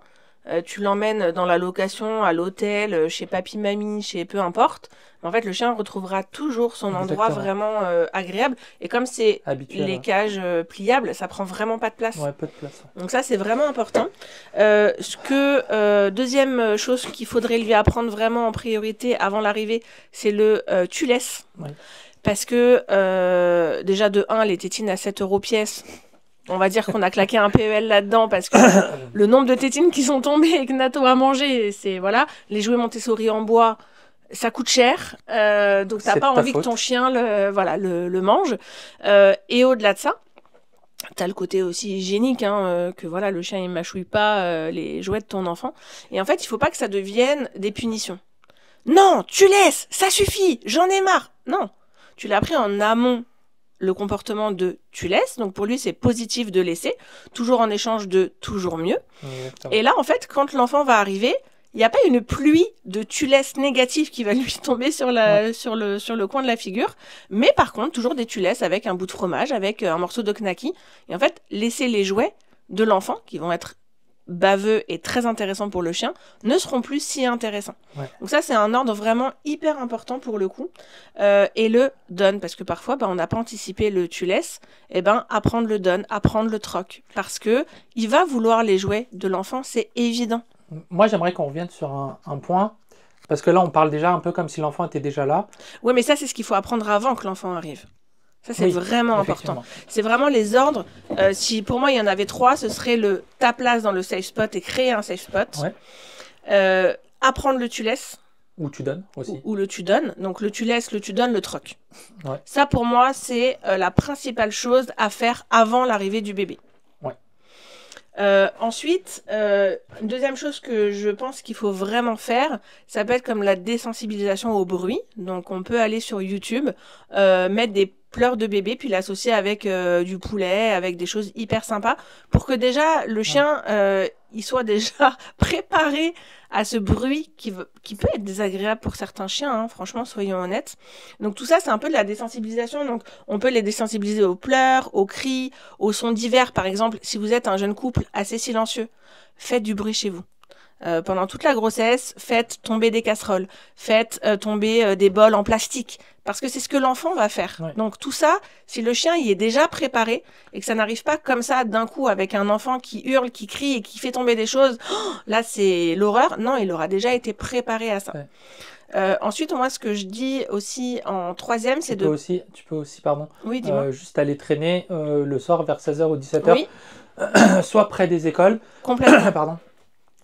tu l'emmènes dans la location, à l'hôtel, chez papy, mamie, chez peu importe. En fait, le chien retrouvera toujours son endroit vraiment agréable. Et comme c'est les cages pliables, ça prend vraiment pas de place. Ouais, peu de place. Donc ça, c'est vraiment important. Deuxième chose qu'il faudrait lui apprendre vraiment en priorité avant l'arrivée, c'est le tu laisses. Parce que déjà de 1, les tétines à 7 € pièce. On va dire qu'on a claqué un PEL là-dedans parce que le nombre de tétines qui sont tombées et que Nato a mangé, c'est voilà. Les jouets Montessori en bois, ça coûte cher, donc t'as pas envie que ton chien le mange. Et au-delà de ça, t'as le côté aussi hygiénique, que voilà, le chien il mâchouille pas les jouets de ton enfant. Et en fait, il faut pas que ça devienne des punitions. Non, tu laisses, ça suffit, j'en ai marre. Non, tu l'as appris en amont. Le comportement de tu laisses, donc pour lui c'est positif de laisser, toujours en échange de toujours mieux. Exactement. Et là en fait quand l'enfant va arriver, il n'y a pas une pluie de tu laisses négatif qui va lui tomber sur le coin de la figure, mais par contre toujours des tu laisses avec un bout de fromage, avec un morceau de knacky, et en fait laisser les jouets de l'enfant qui vont être baveux et très intéressants pour le chien, ne seront plus si intéressants. Donc ça, c'est un ordre vraiment hyper important pour le coup. Et le donne, parce que parfois, on n'a pas anticipé le tu laisses, apprendre le donne, apprendre le troc, parce que il va vouloir les jouets de l'enfant, c'est évident. Moi, j'aimerais qu'on revienne sur un point, parce que là, on parle déjà un peu comme si l'enfant était déjà là. Oui, mais ça, c'est ce qu'il faut apprendre avant que l'enfant arrive. Ça, c'est vraiment important. C'est vraiment les ordres. Si pour moi, il y en avait 3, ce serait ta place dans le safe spot et créer un safe spot. Ouais. Apprendre le tu laisses. Ou tu donnes aussi. Ou le tu donnes. Donc le tu laisses, le tu donnes, le troc. Ouais. Ça, pour moi, c'est la principale chose à faire avant l'arrivée du bébé. Ouais. Ensuite, une deuxième chose que je pense qu'il faut vraiment faire, ça peut être comme la désensibilisation au bruit. Donc on peut aller sur YouTube, mettre des pleurs de bébé, puis l'associer avec du poulet, avec des choses hyper sympas, pour que déjà le chien, il soit déjà préparé à ce bruit qui peut être désagréable pour certains chiens, hein, franchement, soyons honnêtes. Donc tout ça, c'est un peu de la désensibilisation. Donc on peut les désensibiliser aux pleurs, aux cris, aux sons divers. Par exemple, si vous êtes un jeune couple assez silencieux, faites du bruit chez vous. Pendant toute la grossesse, faites tomber des casseroles, faites tomber des bols en plastique, parce que c'est ce que l'enfant va faire. Ouais. Donc tout ça, si le chien y est déjà préparé et que ça n'arrive pas comme ça d'un coup avec un enfant qui hurle, qui crie et qui fait tomber des choses, là c'est l'horreur. Non, il aura déjà été préparé à ça. Ouais. Ensuite, moi, ce que je dis aussi en troisième, c'est tu peux aussi, oui, dis-moi. Juste aller traîner le soir vers 16h ou 17h, oui. Soit près des écoles, complètement. Pardon.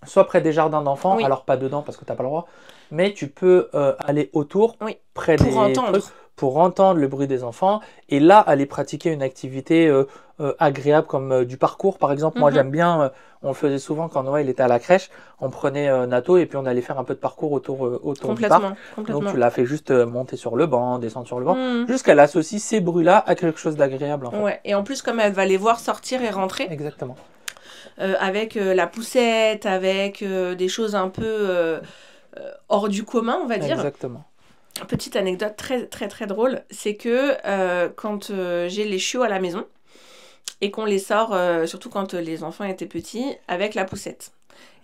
Soit près des jardins d'enfants, oui. Alors pas dedans parce que tu n'as pas le droit, mais tu peux aller autour, oui. près des trucs, pour entendre le bruit des enfants, et là aller pratiquer une activité agréable comme du parcours par exemple. Moi j'aime bien, on le faisait souvent quand Noah il était à la crèche, on prenait Nato et puis on allait faire un peu de parcours autour du parc. Donc tu l'as fait juste monter sur le banc, descendre sur le banc, jusqu'elle associe ces bruits-là à quelque chose d'agréable en fait. Ouais. Et en plus comme elle va les voir sortir et rentrer. Exactement. Avec la poussette, avec des choses un peu hors du commun, on va dire. Exactement. Petite anecdote très très très drôle, c'est que quand j'ai les chiots à la maison et qu'on les sort, surtout quand les enfants étaient petits, avec la poussette.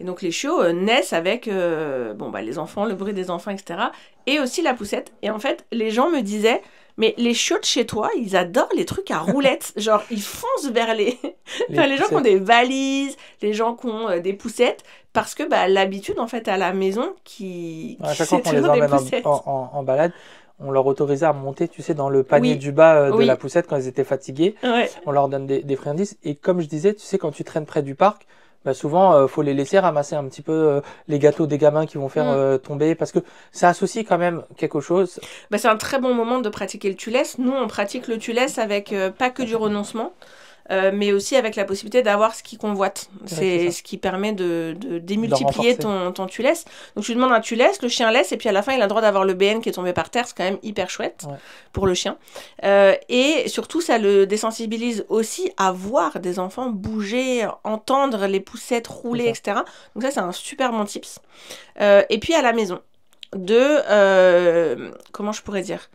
Et donc les chiots naissent avec les enfants, le bruit des enfants, etc. Et aussi la poussette. Et en fait, les gens me disaient... Mais les chiots de chez toi, ils adorent les trucs à roulettes. Genre, ils foncent vers les gens qui ont des valises, les gens qui ont des poussettes, parce que l'habitude, en fait, à la maison, à chaque fois qu'on les emmène en balade, on leur autorisait à monter, tu sais, dans le panier du bas de la poussette quand ils étaient fatigués. Ouais. On leur donne des friandises. Et comme je disais, tu sais, quand tu traînes près du parc, souvent, faut les laisser ramasser un petit peu les gâteaux des gamins qui vont faire tomber, parce que ça associe quand même quelque chose. C'est un très bon moment de pratiquer le tu laisses. Nous, on pratique le tu laisses avec pas que du renoncement, mais aussi avec la possibilité d'avoir ce qu'ils convoitent. C'est ce qui permet de démultiplier ton tu laisses. Donc, tu demandes un tu laisses, le chien laisse, et puis à la fin, il a le droit d'avoir le BN qui est tombé par terre. C'est quand même hyper chouette pour le chien. Et surtout, ça le désensibilise aussi à voir des enfants bouger, entendre les poussettes rouler, etc. Donc ça, c'est un super bon tips. Et puis, à la maison, comment je pourrais dire ?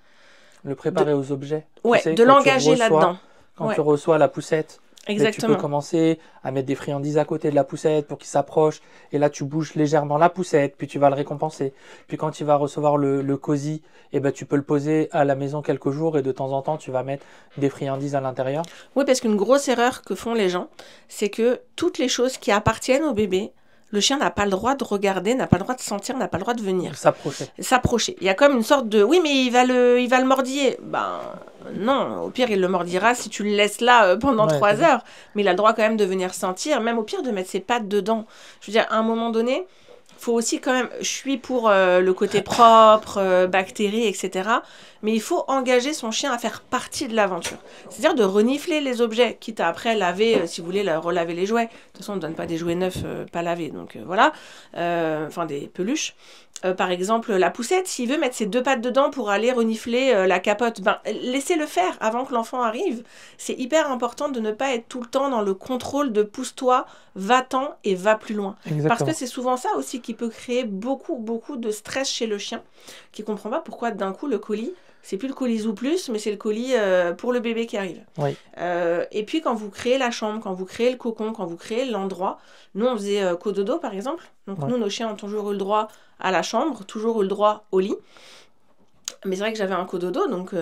Le préparer aux objets. Ouais, de l'engager là-dedans. Quand tu reçois la poussette, exactement. Tu peux commencer à mettre des friandises à côté de la poussette pour qu'il s'approche. Et là, tu bouges légèrement la poussette, puis tu vas le récompenser. Puis quand il va recevoir le cosy, tu peux le poser à la maison quelques jours et de temps en temps, tu vas mettre des friandises à l'intérieur. Oui, parce qu'une grosse erreur que font les gens, c'est que toutes les choses qui appartiennent au bébé, le chien n'a pas le droit de regarder, n'a pas le droit de sentir, n'a pas le droit de venir. S'approcher. Il y a comme une sorte de... Oui, mais il va le mordiller. Non, au pire, il le mordira si tu le laisses là pendant 3 heures. Mais il a le droit quand même de venir sentir, même au pire de mettre ses pattes dedans. Je veux dire, à un moment donné, il faut aussi quand même... Je suis pour le côté propre, bactéries, etc. Mais il faut engager son chien à faire partie de l'aventure. C'est-à-dire de renifler les objets, quitte à après laver, si vous voulez, relaver les jouets. De toute façon, on ne donne pas des jouets neufs, pas lavés. Donc voilà. Des peluches. Par exemple, la poussette, s'il veut mettre ses 2 pattes dedans pour aller renifler la capote, laissez-le faire avant que l'enfant arrive. C'est hyper important de ne pas être tout le temps dans le contrôle de pousse-toi, va-t'en et va plus loin. Exactement. Parce que c'est souvent ça aussi qui peut créer beaucoup, beaucoup de stress chez le chien, qui ne comprend pas pourquoi d'un coup le colis, c'est plus le colis ou plus, mais c'est le colis pour le bébé qui arrive. Oui. Et puis quand vous créez la chambre, quand vous créez le cocon, quand vous créez l'endroit, nous on faisait cododo par exemple. Donc nous, nos chiens ont toujours eu le droit à la chambre, toujours eu le droit au lit. Mais c'est vrai que j'avais un cododo, donc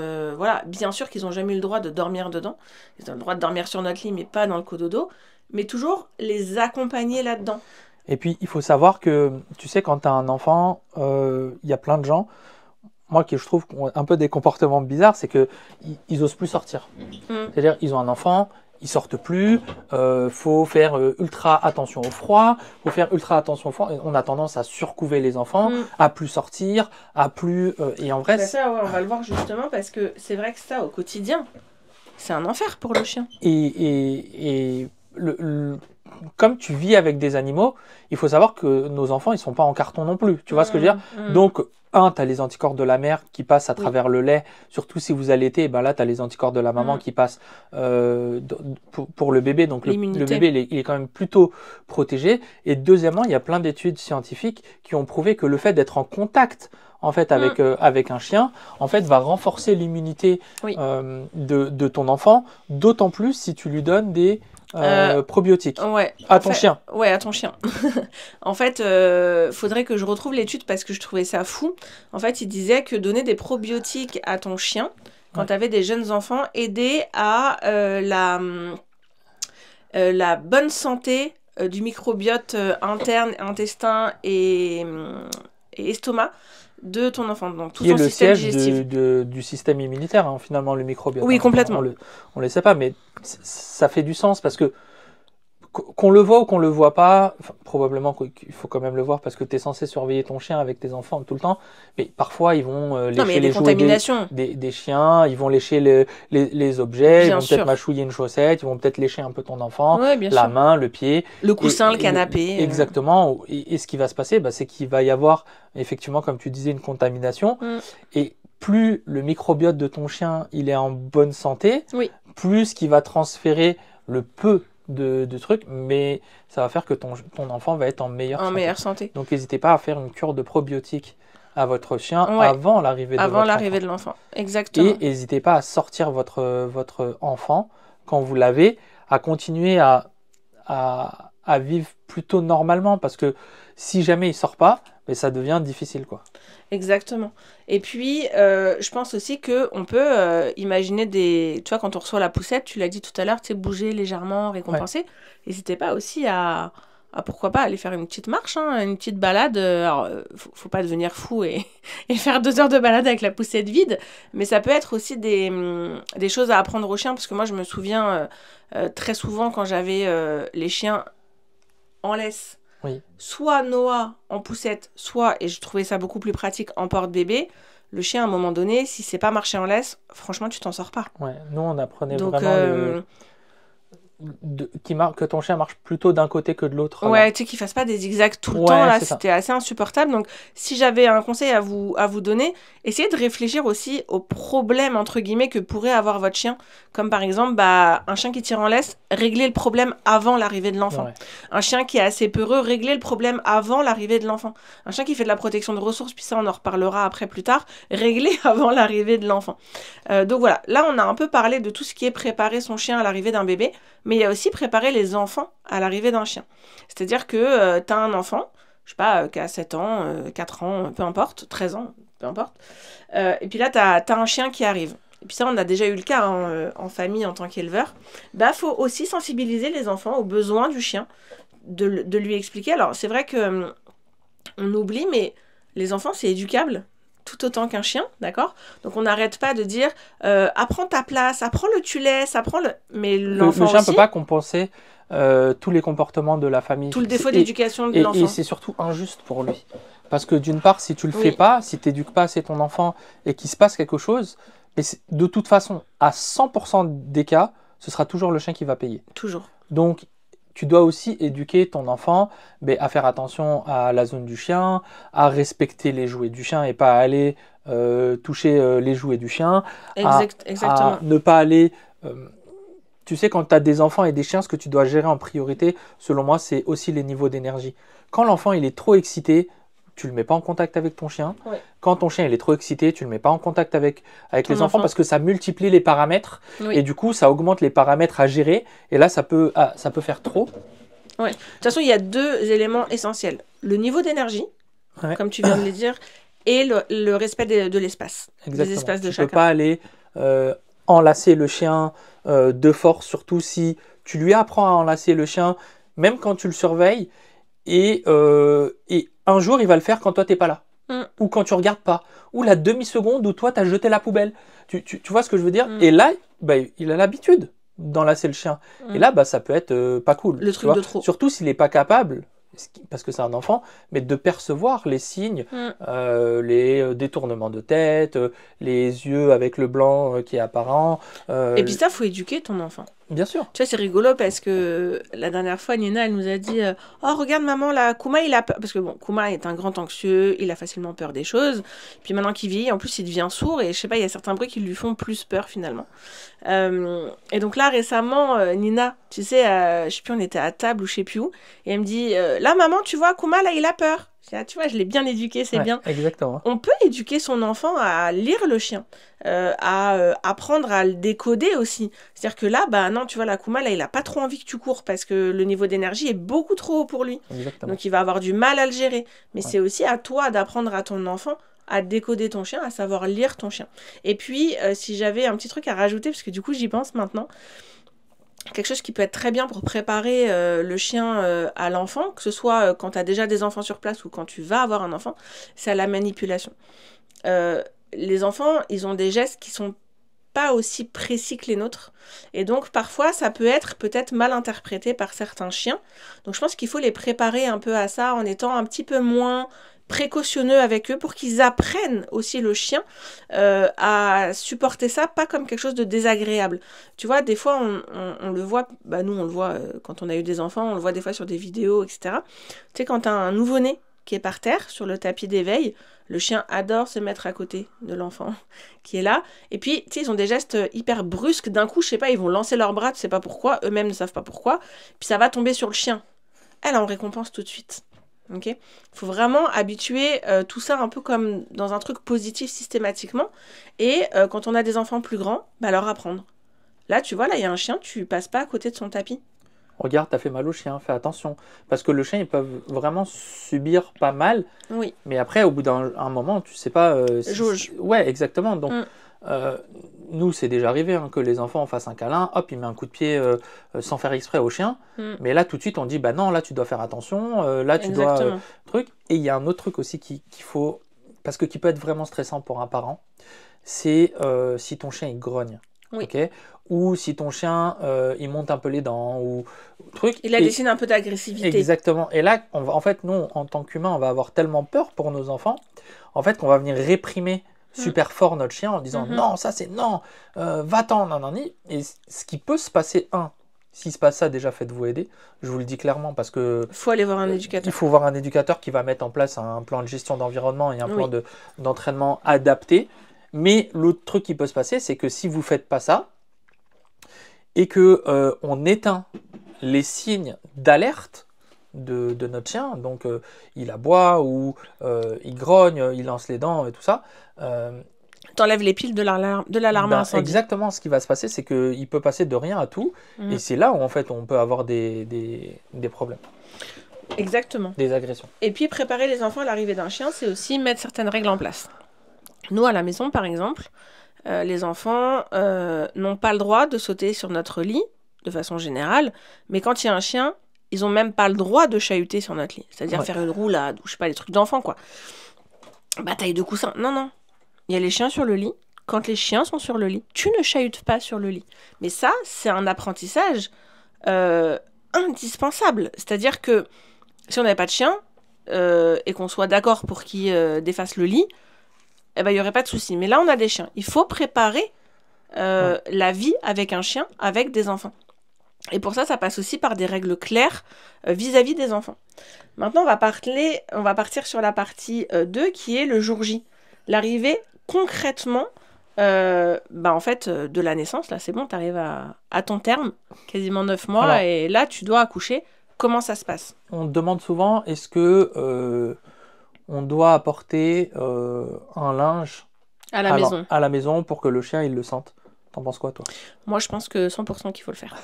bien sûr qu'ils n'ont jamais eu le droit de dormir dedans. Ils ont le droit de dormir sur notre lit, mais pas dans le cododo. Mais toujours les accompagner là-dedans. Et puis il faut savoir que, tu sais, quand tu as un enfant, il y a plein de gens... moi qui je trouve ont un peu des comportements bizarres, c'est que ils osent plus sortir. C'est-à-dire ils ont un enfant, ils sortent plus, faut faire ultra attention au froid, et on a tendance à surcouver les enfants, à plus sortir, à plus et en vrai ça ouais, on va le voir justement parce que c'est vrai que ça au quotidien c'est un enfer pour le chien. Et comme tu vis avec des animaux, il faut savoir que nos enfants, ils sont pas en carton non plus. Tu vois ce que je veux dire? Donc, tu as les anticorps de la mère qui passent à travers le lait. Surtout si vous allaitez, ben là, tu as les anticorps de la maman qui passent pour le bébé. Donc, le bébé, il est quand même plutôt protégé. Et deuxièmement, il y a plein d'études scientifiques qui ont prouvé que le fait d'être en contact en fait, avec un chien, en fait, va renforcer l'immunité de ton enfant, d'autant plus si tu lui donnes des probiotiques. Ouais, à ton chien. Ouais, à ton chien. En fait, faudrait que je retrouve l'étude parce que je trouvais ça fou. En fait, il disait que donner des probiotiques à ton chien, quand tu avais des jeunes enfants, aidait à la bonne santé du microbiote interne, intestin et estomac de ton enfant, donc tout son système digestif. Qui est le siège du système immunitaire, hein, finalement, le microbiote. Oui, complètement. On le sait pas, mais ça fait du sens parce que qu'on le voit ou qu'on le voit pas, probablement qu'il faut quand même le voir parce que tu es censé surveiller ton chien avec tes enfants tout le temps, mais parfois ils vont lécher les jouets des chiens, ils vont lécher les objets, ils vont peut-être mâchouiller une chaussette, ils vont peut-être lécher un peu ton enfant, la main, le pied. Le coussin, le canapé. Exactement, et ce qui va se passer, c'est qu'il va y avoir effectivement, comme tu disais, une contamination, et plus le microbiote de ton chien il est en bonne santé, plus qu'il va transférer le peu de trucs, mais ça va faire que ton enfant va être en meilleure santé. Donc n'hésitez pas à faire une cure de probiotiques à votre chien avant l'arrivée de l'enfant. Exactement. Et n'hésitez pas à sortir votre enfant quand vous l'avez, à continuer à vivre plutôt normalement, parce que si jamais il sort pas, mais ça devient difficile, quoi. Exactement. Et puis, je pense aussi qu'on peut imaginer tu vois, quand on reçoit la poussette, tu l'as dit tout à l'heure, tu sais, bouger légèrement, récompenser. N'hésitez pas aussi à pourquoi pas aller faire une petite marche, hein, une petite balade. Alors, faut pas devenir fou et faire 2 heures de balade avec la poussette vide, mais ça peut être aussi des choses à apprendre aux chiens, parce que moi, je me souviens très souvent quand j'avais les chiens en laisse, soit Noah en poussette, soit, et je trouvais ça beaucoup plus pratique, en porte-bébé. Le chien, à un moment donné, si c'est pas marché en laisse, franchement, tu t'en sors pas. Ouais, nous, on apprenait vraiment que ton chien marche plutôt d'un côté que de l'autre. Ouais, tu sais, qu'il fasse pas des zigzags tout le temps, là, c'était assez insupportable. Donc, si j'avais un conseil à vous donner, essayez de réfléchir aussi aux problèmes, entre guillemets, que pourrait avoir votre chien. Comme par exemple, un chien qui tire en laisse, régler le problème avant l'arrivée de l'enfant. Un chien qui est assez peureux, régler le problème avant l'arrivée de l'enfant. Un chien qui fait de la protection de ressources, puis ça, on en reparlera après plus tard, régler avant l'arrivée de l'enfant. Donc voilà, là, on a un peu parlé de tout ce qui est préparer son chien à l'arrivée d'un bébé, mais il y a aussi préparer les enfants à l'arrivée d'un chien. C'est-à-dire que tu as un enfant, je sais pas, qui a 7 ans, 4 ans, peu importe, 13 ans, peu importe. Et puis là, tu as un chien qui arrive. Et puis ça, on a déjà eu le cas en famille en tant qu'éleveur. Faut aussi sensibiliser les enfants aux besoins du chien, de lui expliquer. Alors, c'est vrai que on oublie, mais les enfants, c'est éducable tout autant qu'un chien, d'accord? Donc on n'arrête pas de dire apprends ta place, apprends le tu laisses, mais l'enfant le chien aussi, peut pas compenser tous les comportements de la famille. Tout le défaut d'éducation de l'enfant. Et c'est surtout injuste pour lui. Parce que d'une part, si tu le fais pas, si tu n'éduques pas assez ton enfant et qu'il se passe quelque chose, mais de toute façon, à 100% des cas, ce sera toujours le chien qui va payer. Toujours. Donc, tu dois aussi éduquer ton enfant à faire attention à la zone du chien, à respecter les jouets du chien et pas aller toucher les jouets du chien. Exactement. À ne pas aller... tu sais, quand tu as des enfants et des chiens, ce que tu dois gérer en priorité, selon moi, c'est aussi les niveaux d'énergie. Quand l'enfant il est trop excité, tu le mets pas en contact avec ton chien. Ouais. Quand ton chien il est trop excité, tu le mets pas en contact avec les enfants parce que ça multiplie les paramètres et du coup ça augmente les paramètres à gérer et là ça peut faire trop. Ouais. De toute façon, il y a 2 éléments essentiels. Le niveau d'énergie, comme tu viens de le dire, et le respect de l'espace. Exactement. Des espaces de tu chacun. Peux pas aller enlacer le chien de force, surtout si tu lui apprends à enlacer le chien, même quand tu le surveilles, et un jour il va le faire quand toi t'es pas là. ou quand tu regardes pas, ou la demi-seconde où toi, tu as jeté la poubelle. Tu vois ce que je veux dire? Et là, bah, il a l'habitude d'enlacer le chien. Et là, bah, ça peut être pas cool. Le truc de trop. Surtout s'il n'est pas capable, parce que c'est un enfant, mais de percevoir les signes, les détournements de tête, les yeux avec le blanc qui est apparent. Et puis ça, faut éduquer ton enfant. Bien sûr. Tu vois, c'est rigolo parce que la dernière fois, Nina, elle nous a dit oh, regarde, maman, là, Kuma, il a peur. Parce que bon, Kuma est un grand anxieux, il a facilement peur des choses. Puis maintenant qu'il vieillit, en plus, il devient sourd. Et je sais pas, il y a certains bruits qui lui font plus peur finalement. Et donc là, récemment, Nina, tu sais, je sais plus, on était à table ou je sais plus où. Et elle me dit là, maman, tu vois, Kuma, là, il a peur. Tu vois, je l'ai bien éduqué, c'est bien. Exactement. On peut éduquer son enfant à lire le chien, à apprendre à le décoder aussi. C'est-à-dire que là, bah non, tu vois, la Kuma, là, il a pas trop envie que tu cours parce que le niveau d'énergie est beaucoup trop haut pour lui. Exactement. Donc il va avoir du mal à le gérer. Mais c'est aussi à toi d'apprendre à ton enfant à décoder ton chien, à savoir lire ton chien. Et puis, si j'avais un petit truc à rajouter, parce que du coup, j'y pense maintenant, quelque chose qui peut être très bien pour préparer le chien à l'enfant, que ce soit quand tu as déjà des enfants sur place ou quand tu vas avoir un enfant, c'est à la manipulation. Les enfants, ils ont des gestes qui sont pas aussi précis que les nôtres. Et donc, parfois, ça peut être peut-être mal interprété par certains chiens. Donc, je pense qu'il faut les préparer un peu à ça en étant un petit peu moins précautionneux avec eux pour qu'ils apprennent aussi le chien à supporter ça, pas comme quelque chose de désagréable. Tu vois, des fois, on le voit, bah nous, on le voit quand on a eu des enfants, on le voit des fois sur des vidéos, etc. Tu sais, quand tu as un nouveau-né qui est par terre, sur le tapis d'éveil, le chien adore se mettre à côté de l'enfant qui est là. Et puis, tu sais, ils ont des gestes hyper brusques. D'un coup, je sais pas, ils vont lancer leurs bras, tu sais pas pourquoi, eux-mêmes ne savent pas pourquoi. Puis ça va tomber sur le chien. Elle en récompense tout de suite. Ok, il faut vraiment habituer tout ça un peu comme dans un truc positif systématiquement. Et quand on a des enfants plus grands, bah leur apprendre. Là, tu vois, là, il y a un chien, tu passes pas à côté de son tapis. Regarde, t'as fait mal au chien, fais attention. Parce que le chien, ils peuvent vraiment subir pas mal. Oui. Mais après, au bout d'un moment, tu sais pas... Jauge. Ouais, exactement. Donc, nous, c'est déjà arrivé que les enfants fassent un câlin, hop, il met un coup de pied sans faire exprès au chien. Mais là, tout de suite, on dit, bah non, là, tu dois faire attention, là, tu dois... truc. Et il y a un autre truc aussi qu'il faut... Parce que qui peut être vraiment stressant pour un parent, c'est si ton chien, il grogne. Oui. Okay, ou si ton chien il monte un peu les dents ou truc. Il a des signes un peu d'agressivité. Exactement. Et là, en fait, nous, en tant qu'humains, on va avoir tellement peur pour nos enfants, en fait, qu'on va venir réprimer super fort notre chien en disant non, ça c'est non, va-t'en, non, non, ni. Et ce qui peut se passer, s'il se passe ça, déjà faites-vous aider. Je vous le dis clairement parce que... Il faut aller voir un éducateur. Il faut voir un éducateur qui va mettre en place un plan de gestion d'environnement et un plan d'entraînement adapté. Mais l'autre truc qui peut se passer, c'est que si vous ne faites pas ça, et que on éteint les signes d'alerte de notre chien, donc il aboie ou il grogne, il lance les dents et tout ça. T'enlèves les piles de l'alarme incendie. Exactement, ce qui va se passer, c'est qu'il peut passer de rien à tout, et c'est là où en fait on peut avoir des problèmes. Exactement. Des agressions. Et puis préparer les enfants à l'arrivée d'un chien, c'est aussi mettre certaines règles en place. Nous, à la maison, par exemple, les enfants n'ont pas le droit de sauter sur notre lit, de façon générale, mais quand il y a un chien, ils n'ont même pas le droit de chahuter sur notre lit. C'est-à-dire faire une roulade, ou je sais pas, des trucs d'enfants, quoi. Bataille de coussins. Non, non. Il y a les chiens sur le lit. Quand les chiens sont sur le lit, tu ne chahutes pas sur le lit. Mais ça, c'est un apprentissage indispensable. C'est-à-dire que si on n'avait pas de chien, et qu'on soit d'accord pour qu'ils défassent le lit, eh ben, il n'y aurait pas de souci. Mais là, on a des chiens. Il faut préparer la vie avec un chien, avec des enfants. Et pour ça, ça passe aussi par des règles claires vis-à-vis des enfants. Maintenant, on va partir sur la partie 2, qui est le jour J. L'arrivée, concrètement, en fait, de la naissance. Là, c'est bon, tu arrives à ton terme, quasiment 9 mois, alors, et là, tu dois accoucher. Comment ça se passe? On demande souvent, est-ce que... on doit apporter un linge à la maison pour que le chien il le sente. T'en penses quoi, toi? Moi, je pense que 100% qu'il faut le faire.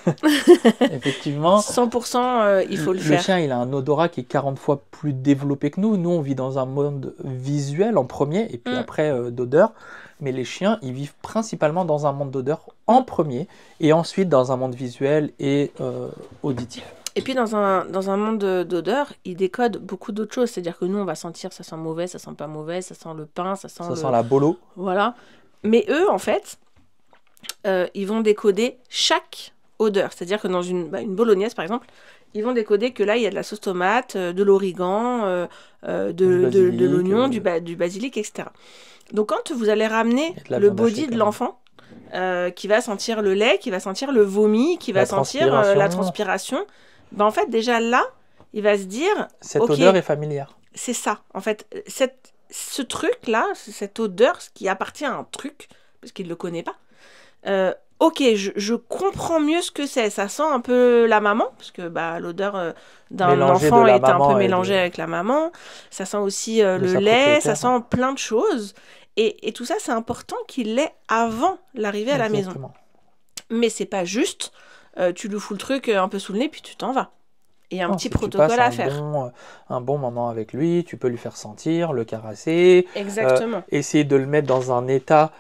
Effectivement. 100% il faut le faire. Le chien, il a un odorat qui est 40 fois plus développé que nous. Nous, on vit dans un monde visuel en premier et puis après d'odeur. Mais les chiens, ils vivent principalement dans un monde d'odeur en premier et ensuite dans un monde visuel et auditif. Et puis dans un monde d'odeurs, il décode beaucoup d'autres choses. C'est-à-dire que nous, on va sentir ça sent mauvais, ça sent pas mauvais, ça sent le pain, ça sent la bolo. Voilà. Mais eux, en fait, ils vont décoder chaque odeur. C'est-à-dire que dans une bolognaise, par exemple, ils vont décoder que là, il y a de la sauce tomate, de l'origan, de l'oignon, du basilic, etc. Donc quand vous allez ramener le body de l'enfant, qui va sentir le lait, qui va sentir le vomi, qui va sentir la transpiration, ben en fait, déjà là, il va se dire... Cette odeur est familière. C'est ça. En fait, ce truc-là, cette odeur, ce qui appartient à un truc, parce qu'il ne le connaît pas, ok, je comprends mieux ce que c'est. Ça sent un peu la maman, parce que l'odeur d'un enfant est un peu mélangée avec la maman. Ça sent aussi le lait, ça sent plein de choses. Et tout ça, c'est important qu'il l'ait avant l'arrivée à la maison. Mais c'est pas juste, tu lui fous le truc un peu sous le nez, puis tu t'en vas. Il y a un petit protocole à faire. Un bon moment avec lui, tu peux lui faire sentir, le caresser. Exactement. Essayer de le mettre dans un état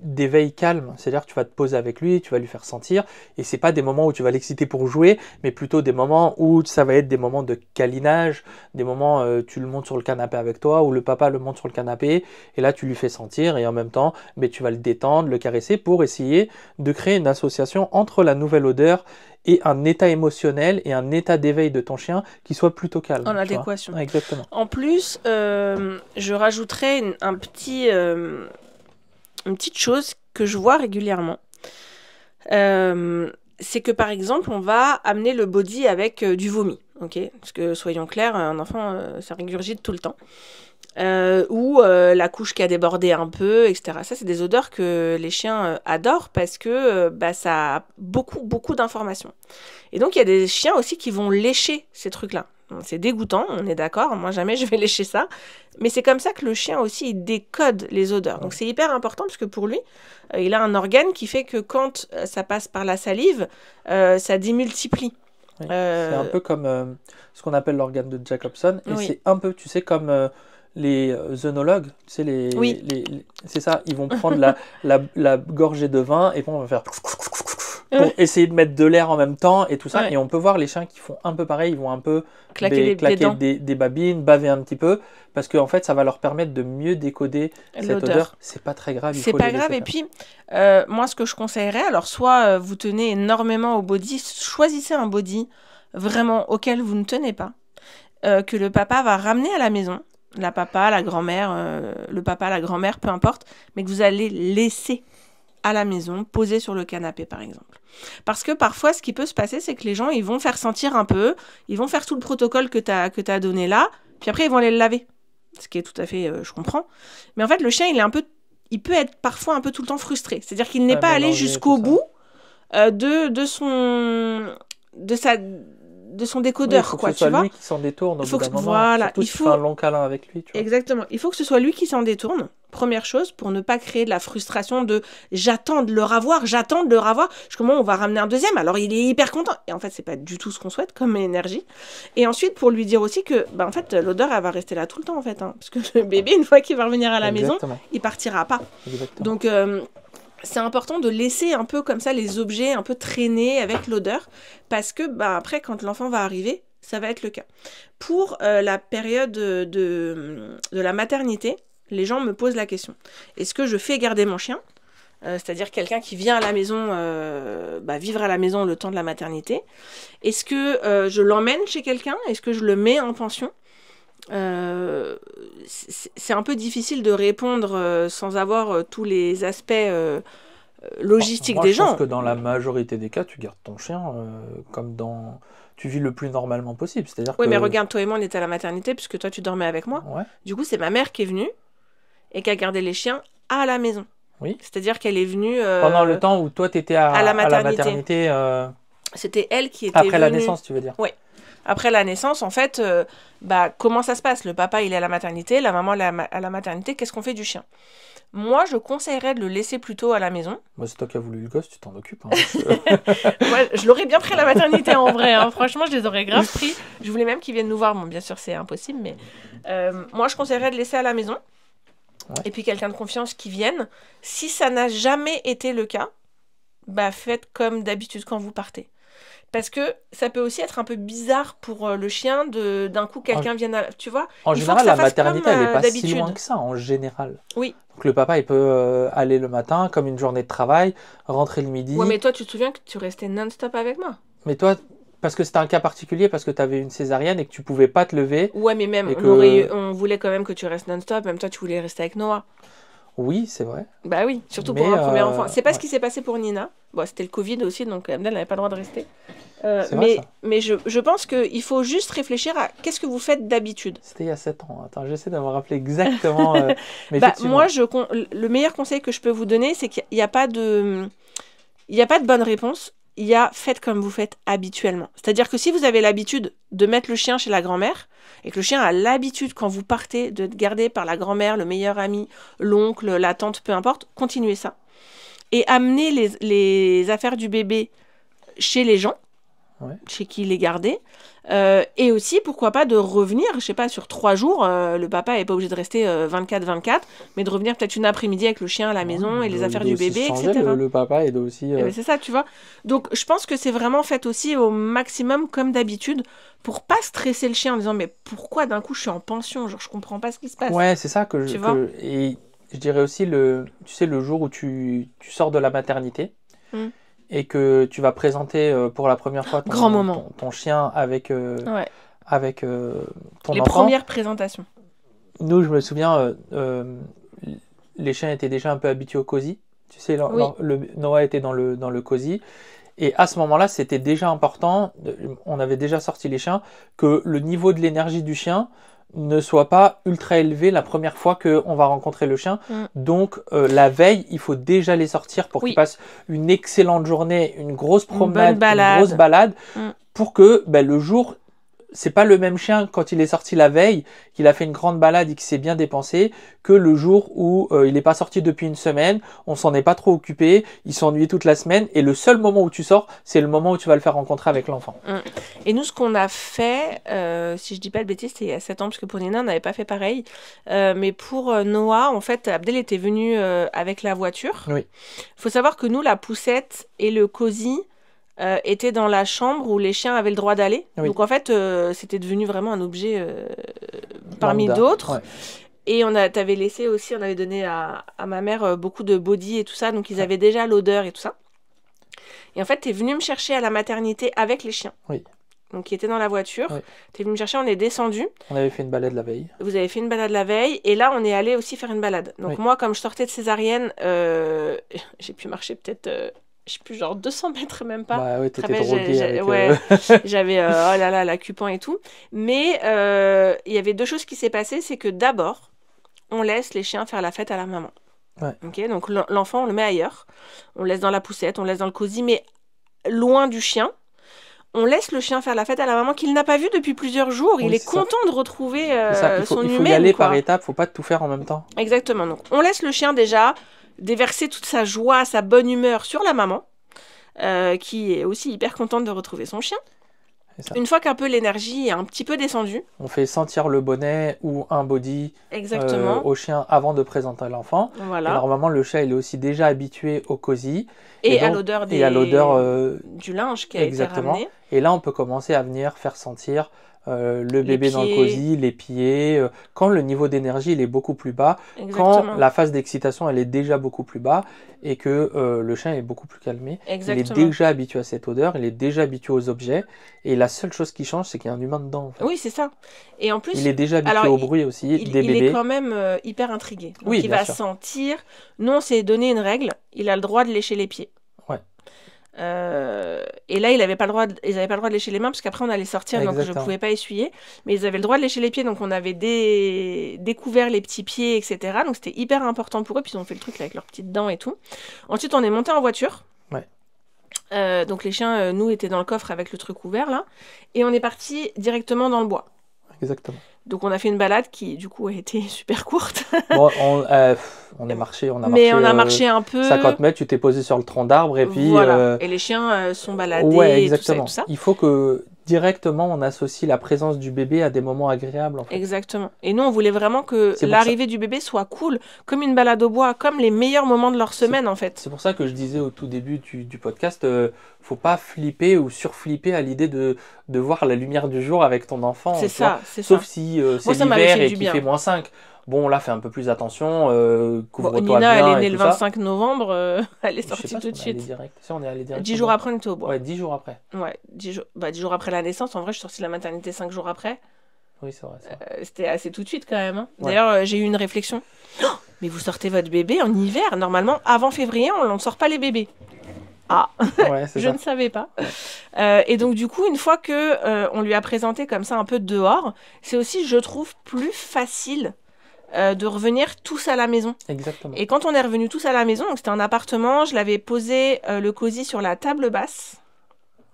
d'éveil calme, c'est-à-dire que tu vas te poser avec lui, tu vas lui faire sentir, et c'est pas des moments où tu vas l'exciter pour jouer, mais plutôt des moments où ça va être des moments de câlinage, des moments tu le montes sur le canapé avec toi, ou le papa le monte sur le canapé, et là tu lui fais sentir, et en même temps, tu vas le détendre, le caresser, pour essayer de créer une association entre la nouvelle odeur et un état émotionnel et un état d'éveil de ton chien qui soit plutôt calme. En adéquation. Exactement. En plus, je rajouterais une petite chose que je vois régulièrement. C'est que par exemple, on va amener le body avec du vomi. Okay, parce que soyons clairs, un enfant, ça régurgite tout le temps. Ou la couche qui a débordé un peu, etc. Ça, c'est des odeurs que les chiens adorent parce que ça a beaucoup d'informations. Et donc, il y a des chiens aussi qui vont lécher ces trucs-là. C'est dégoûtant, on est d'accord. Moi, jamais je vais lécher ça. Mais c'est comme ça que le chien aussi, il décode les odeurs. Donc, c'est hyper important parce que pour lui, il a un organe qui fait que quand ça passe par la salive, ça démultiplie. Oui, c'est un peu comme ce qu'on appelle l'organe de Jacobson. Et c'est un peu, tu sais, comme... les œnologues, tu sais, c'est ça, ils vont prendre la gorgée de vin et on va faire pour essayer de mettre de l'air en même temps et tout ça. Et on peut voir les chiens qui font un peu pareil, ils vont un peu claquer des babines, baver un petit peu, parce qu'en fait, ça va leur permettre de mieux décoder cette odeur. C'est pas très grave. C'est pas grave. Et puis, moi, ce que je conseillerais, alors soit vous tenez énormément au body, choisissez un body vraiment auquel vous ne tenez pas, que le papa va ramener à la maison. La papa, la grand-mère, le papa, la grand-mère, peu importe, mais que vous allez laisser à la maison, posé sur le canapé par exemple. Parce que parfois, ce qui peut se passer, c'est que les gens, ils vont faire sentir un peu, ils vont faire tout le protocole que t'as donné là, puis après, ils vont aller le laver. Ce qui est tout à fait, je comprends. Mais en fait, le chien, il peut être parfois un peu tout le temps frustré. C'est-à-dire qu'il n'est pas allé jusqu'au bout de son décodeur, il faut quoi, que ce soit lui qui s'en détourne au bout d'un moment. Voilà, surtout si tu fais un long câlin avec lui. Tu vois. Exactement. Il faut que ce soit lui qui s'en détourne. Première chose, pour ne pas créer de la frustration de j'attends de le revoir. Comment on va ramener un deuxième? Alors il est hyper content. Et en fait, c'est pas du tout ce qu'on souhaite comme énergie. Et ensuite, pour lui dire aussi que, en fait, l'odeur, elle va rester là tout le temps, en fait. Parce que le bébé, une fois qu'il va revenir à la maison, il partira pas. Exactement. Donc, c'est important de laisser un peu comme ça les objets un peu traîner avec l'odeur. Parce que, après, quand l'enfant va arriver, ça va être le cas. Pour la période de la maternité, les gens me posent la question. Est-ce que je fais garder mon chien ? C'est-à-dire quelqu'un qui vient à la maison, vivre à la maison le temps de la maternité. Est-ce que je l'emmène chez quelqu'un ? Est-ce que je le mets en pension ? C'est un peu difficile de répondre sans avoir tous les aspects logistiques des gens. Je pense que dans la majorité des cas, tu gardes ton chien comme dans... Tu vis le plus normalement possible. C'est-à-dire mais regarde, toi et moi, on était à la maternité puisque toi, tu dormais avec moi. Ouais. Du coup, c'est ma mère qui est venue et qui a gardé les chiens à la maison. Oui. C'est-à-dire qu'elle est venue... pendant le temps où toi, tu étais à la maternité. C'était elle qui était après venue... la naissance, tu veux dire. Oui. Après la naissance, en fait, comment ça se passe ? Le papa, il est à la maternité, la maman, à la maternité. Qu'est-ce qu'on fait du chien ? Moi, je conseillerais de le laisser plutôt à la maison. Moi, c'est toi qui as voulu le gosse, tu t'en occupes. Hein. Ouais, je l'aurais bien pris à la maternité, en vrai. Hein. Franchement, je les aurais grave pris. Je voulais même qu'ils viennent nous voir. Bon, bien sûr, c'est impossible, mais moi, je conseillerais de laisser à la maison. Ouais. Et puis, quelqu'un de confiance qui vienne. Si ça n'a jamais été le cas, faites comme d'habitude quand vous partez. Parce que ça peut aussi être un peu bizarre pour le chien d'un coup quelqu'un vienne tu vois. En général, la maternité, elle n'est pas si loin que ça, en général. Oui. Donc le papa, il peut aller le matin, comme une journée de travail, rentrer le midi. Ouais, mais toi, tu te souviens que tu restais non-stop avec moi. Mais toi, parce que c'était un cas particulier, parce que tu avais une césarienne et que tu pouvais pas te lever. Ouais, mais même, on voulait quand même que tu restes non-stop. Même toi, tu voulais rester avec Noah. Oui, c'est vrai. Bah oui, surtout pour un premier enfant. C'est pas ce qui s'est passé pour Nina. Bon, c'était le Covid aussi, donc elle n'avait pas le droit de rester. Mais je pense qu'il faut juste réfléchir à qu'est-ce que vous faites d'habitude. C'était il y a 7 ans. Attends, j'essaie de me rappeler exactement. Mais moi, le meilleur conseil que je peux vous donner, c'est qu'il n'y a pas de bonne réponse. Il y a faites comme vous faites habituellement. C'est-à-dire que si vous avez l'habitude de mettre le chien chez la grand-mère, et que le chien a l'habitude, quand vous partez, de être gardé par la grand-mère, le meilleur ami, l'oncle, la tante, peu importe, continuez ça. Et amenez les affaires du bébé chez les gens, chez qui il est gardé. Et aussi, pourquoi pas, de revenir, je sais pas, sur 3 jours, le papa n'est pas obligé de rester 24-24, mais de revenir peut-être une après-midi avec le chien à la maison et les affaires du bébé, etc. Le papa aide aussi... C'est ça, tu vois. Donc, je pense que c'est vraiment fait aussi au maximum, comme d'habitude, pour pas stresser le chien en disant, mais pourquoi d'un coup je suis en pension, genre je comprends pas ce qui se passe. Ouais, c'est ça que et je dirais aussi, le jour où tu sors de la maternité, et que tu vas présenter pour la première fois ton chien avec ton enfant. Les premières présentations. Nous, je me souviens, les chiens étaient déjà un peu habitués au cosy. Tu sais, Noah était dans le cosy. Et à ce moment-là, c'était déjà important, on avait déjà sorti les chiens, que le niveau de l'énergie du chien ne soit pas ultra élevé la première fois qu'on va rencontrer le chien. Donc la veille, il faut déjà les sortir pour qu'ils passent une excellente journée, une grosse promenade, une grosse balade, pour que le jour... C'est pas le même chien quand il est sorti la veille, qu'il a fait une grande balade et qu'il s'est bien dépensé, que le jour où il n'est pas sorti depuis une semaine, on s'en est pas trop occupé, il s'ennuie toute la semaine, et le seul moment où tu sors, c'est le moment où tu vas le faire rencontrer avec l'enfant. Et nous, ce qu'on a fait, si je dis pas de bêtises, c'était il y a 7 ans, parce que pour Nina, on n'avait pas fait pareil, mais pour Noah, en fait, Abdel était venu avec la voiture. Il faut savoir que nous, la poussette et le cosy, étaient dans la chambre où les chiens avaient le droit d'aller. Donc en fait, c'était devenu vraiment un objet parmi d'autres. Et t'avais laissé aussi, on avait donné à ma mère beaucoup de body et tout ça, donc ils avaient déjà l'odeur et tout ça. Et en fait, t'es venu me chercher à la maternité avec les chiens. Donc qui étaient dans la voiture. T'es venu me chercher, on est descendu. On avait fait une balade la veille. Vous avez fait une balade la veille, et là on est allé aussi faire une balade. Donc moi, comme je sortais de césarienne, j'ai pu marcher peut-être... je sais plus, genre 200 mètres même pas. Bah ouais, t'étais droguée avec... j'avais, oh là là, l'accupant et tout. Mais il y avait 2 choses qui s'est passées, c'est que d'abord, on laisse les chiens faire la fête à la maman. Okay, donc l'enfant, on le met ailleurs. On le laisse dans la poussette, on le laisse dans le cosy, mais loin du chien. On laisse le chien faire la fête à la maman qu'il n'a pas vue depuis plusieurs jours. Il est content de retrouver son humaine. Il faut y aller par étapes, faut pas tout faire en même temps. Exactement. Donc on laisse le chien déjà déverser toute sa joie, sa bonne humeur sur la maman, qui est aussi hyper contente de retrouver son chien. Une fois qu'un peu l'énergie est un petit peu descendue, on fait sentir le bonnet ou un body au chien avant de présenter l'enfant. Voilà. Et normalement, le chat il est aussi déjà habitué au cosy. Et à l'odeur du linge qui a été ramené. Et là, on peut commencer à venir faire sentir le bébé dans le cosy, les pieds, quand le niveau d'énergie il est beaucoup plus bas, quand la phase d'excitation elle est déjà beaucoup plus bas et que le chien est beaucoup plus calmé. Il est déjà habitué à cette odeur, il est déjà habitué aux objets, et la seule chose qui change c'est qu'il y a un humain dedans. En fait. Oui, c'est ça. Et en plus, il est déjà habitué au bruit aussi des bébés. Il est quand même hyper intrigué. Donc il va sentir. Nous, on s'est donné une règle, il a le droit de lécher les pieds. Et là, ils n'avaient pas le droit de lécher les mains parce qu'après on allait sortir, donc je ne pouvais pas essuyer. Mais ils avaient le droit de lécher les pieds, donc on avait découvert les petits pieds, etc. Donc c'était hyper important pour eux. Puis ils ont fait le truc avec leurs petites dents et tout. Ensuite, on est monté en voiture. Donc les chiens, nous, étaient dans le coffre avec le truc ouvert là, et on est parti directement dans le bois. Exactement. Donc on a fait une balade qui du coup a été super courte. Bon, on a marché on a marché un peu. 50 mètres, tu t'es posé sur le tronc d'arbre et puis... Voilà, et les chiens sont baladés. Ouais, exactement. Et tout ça. Il faut que directement, on associe la présence du bébé à des moments agréables. En fait. Exactement. Et nous, on voulait vraiment que l'arrivée du bébé soit cool, comme une balade au bois, comme les meilleurs moments de leur semaine, en fait. C'est pour ça que je disais au tout début du podcast, faut pas flipper ou surflipper à l'idée de voir la lumière du jour avec ton enfant. C'est ça, c'est Sauf ça. si c'est l'hiver et qu'il fait -5. Bon, là, fais un peu plus attention, couvre-toi bien. Nina, elle est née le 25 novembre, elle est sortie tout de suite. Si on est allé direct. 10 jours après, on était au bois. Ouais, 10 jours après. Ouais, 10 jours après la naissance. En vrai, je suis sortie de la maternité 5 jours après. Oui, c'est vrai. C'était assez tout de suite quand même. Hein. Ouais. D'ailleurs, j'ai eu une réflexion. Oh, mais vous sortez votre bébé en hiver. Normalement, avant février, on ne sort pas les bébés. Ah, ouais, je ne savais pas. Ouais. Et donc, du coup, une fois qu'on lui a présenté comme ça un peu dehors, c'est aussi, je trouve, plus facile de revenir tous à la maison. Exactement. Et quand on est revenus tous à la maison, donc c'était un appartement, je l'avais posé le cosy sur la table basse.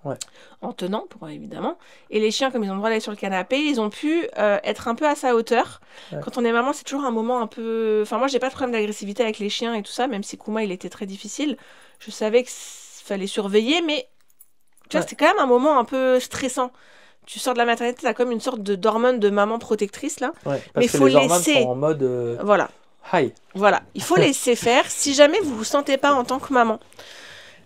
Ouais. En tenant, évidemment. Et les chiens, comme ils ont le droit d'aller sur le canapé, ils ont pu être un peu à sa hauteur. Ouais. Quand on est maman, c'est toujours un moment un peu... Enfin, moi, j'ai pas de problème d'agressivité avec les chiens et tout ça, même si Kuma, il était très difficile. Je savais qu'il fallait surveiller, mais tu vois, c'était quand même un moment un peu stressant. Tu sors de la maternité, t'as comme une sorte d'hormone de maman protectrice, là. Ouais, parce que les hormones sont en mode... Voilà. High. Voilà. Il faut laisser faire si jamais vous vous sentez pas en tant que maman.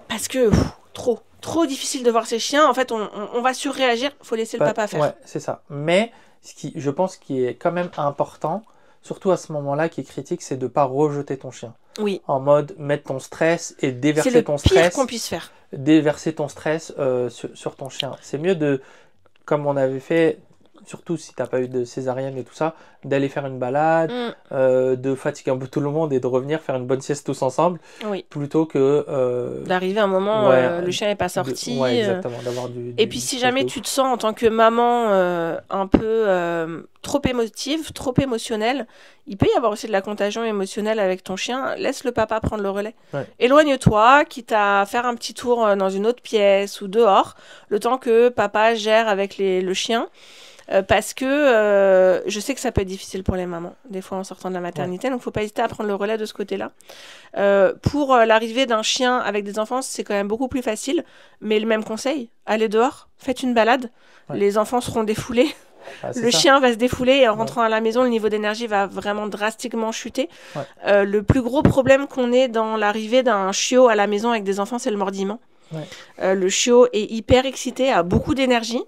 Parce que, trop difficile de voir ces chiens. En fait, on va surréagir. Il faut laisser le papa faire. Ouais, c'est ça. Mais je pense qu'il est quand même important, surtout à ce moment-là, qui est critique, c'est de ne pas rejeter ton chien. Oui. En mode mettre ton stress et déverser ton stress. C'est le pire qu'on puisse faire. Déverser ton stress sur ton chien. C'est mieux de, comme on avait fait, surtout si tu n'as pas eu de césarienne et tout ça, d'aller faire une balade, de fatiguer un peu tout le monde et de revenir faire une bonne sieste tous ensemble, plutôt que... d'arriver à un moment où le chien n'est pas sorti. Ouais, exactement, d'avoir et puis si jamais tu te sens en tant que maman un peu trop émotive, trop émotionnelle, il peut y avoir aussi de la contagion émotionnelle avec ton chien. Laisse le papa prendre le relais. Ouais. Éloigne-toi, quitte à faire un petit tour dans une autre pièce ou dehors, le temps que papa gère avec le chien. Parce que je sais que ça peut être difficile pour les mamans, des fois en sortant de la maternité, donc il ne faut pas hésiter à prendre le relais de ce côté-là. Pour l'arrivée d'un chien avec des enfants, c'est quand même beaucoup plus facile, mais le même conseil, allez dehors, faites une balade, les enfants seront défoulés, le chien va se défouler et en rentrant à la maison, le niveau d'énergie va vraiment drastiquement chuter. Le plus gros problème qu'on ait dans l'arrivée d'un chiot à la maison avec des enfants, c'est le mordillement. Le chiot est hyper excité, a beaucoup d'énergie,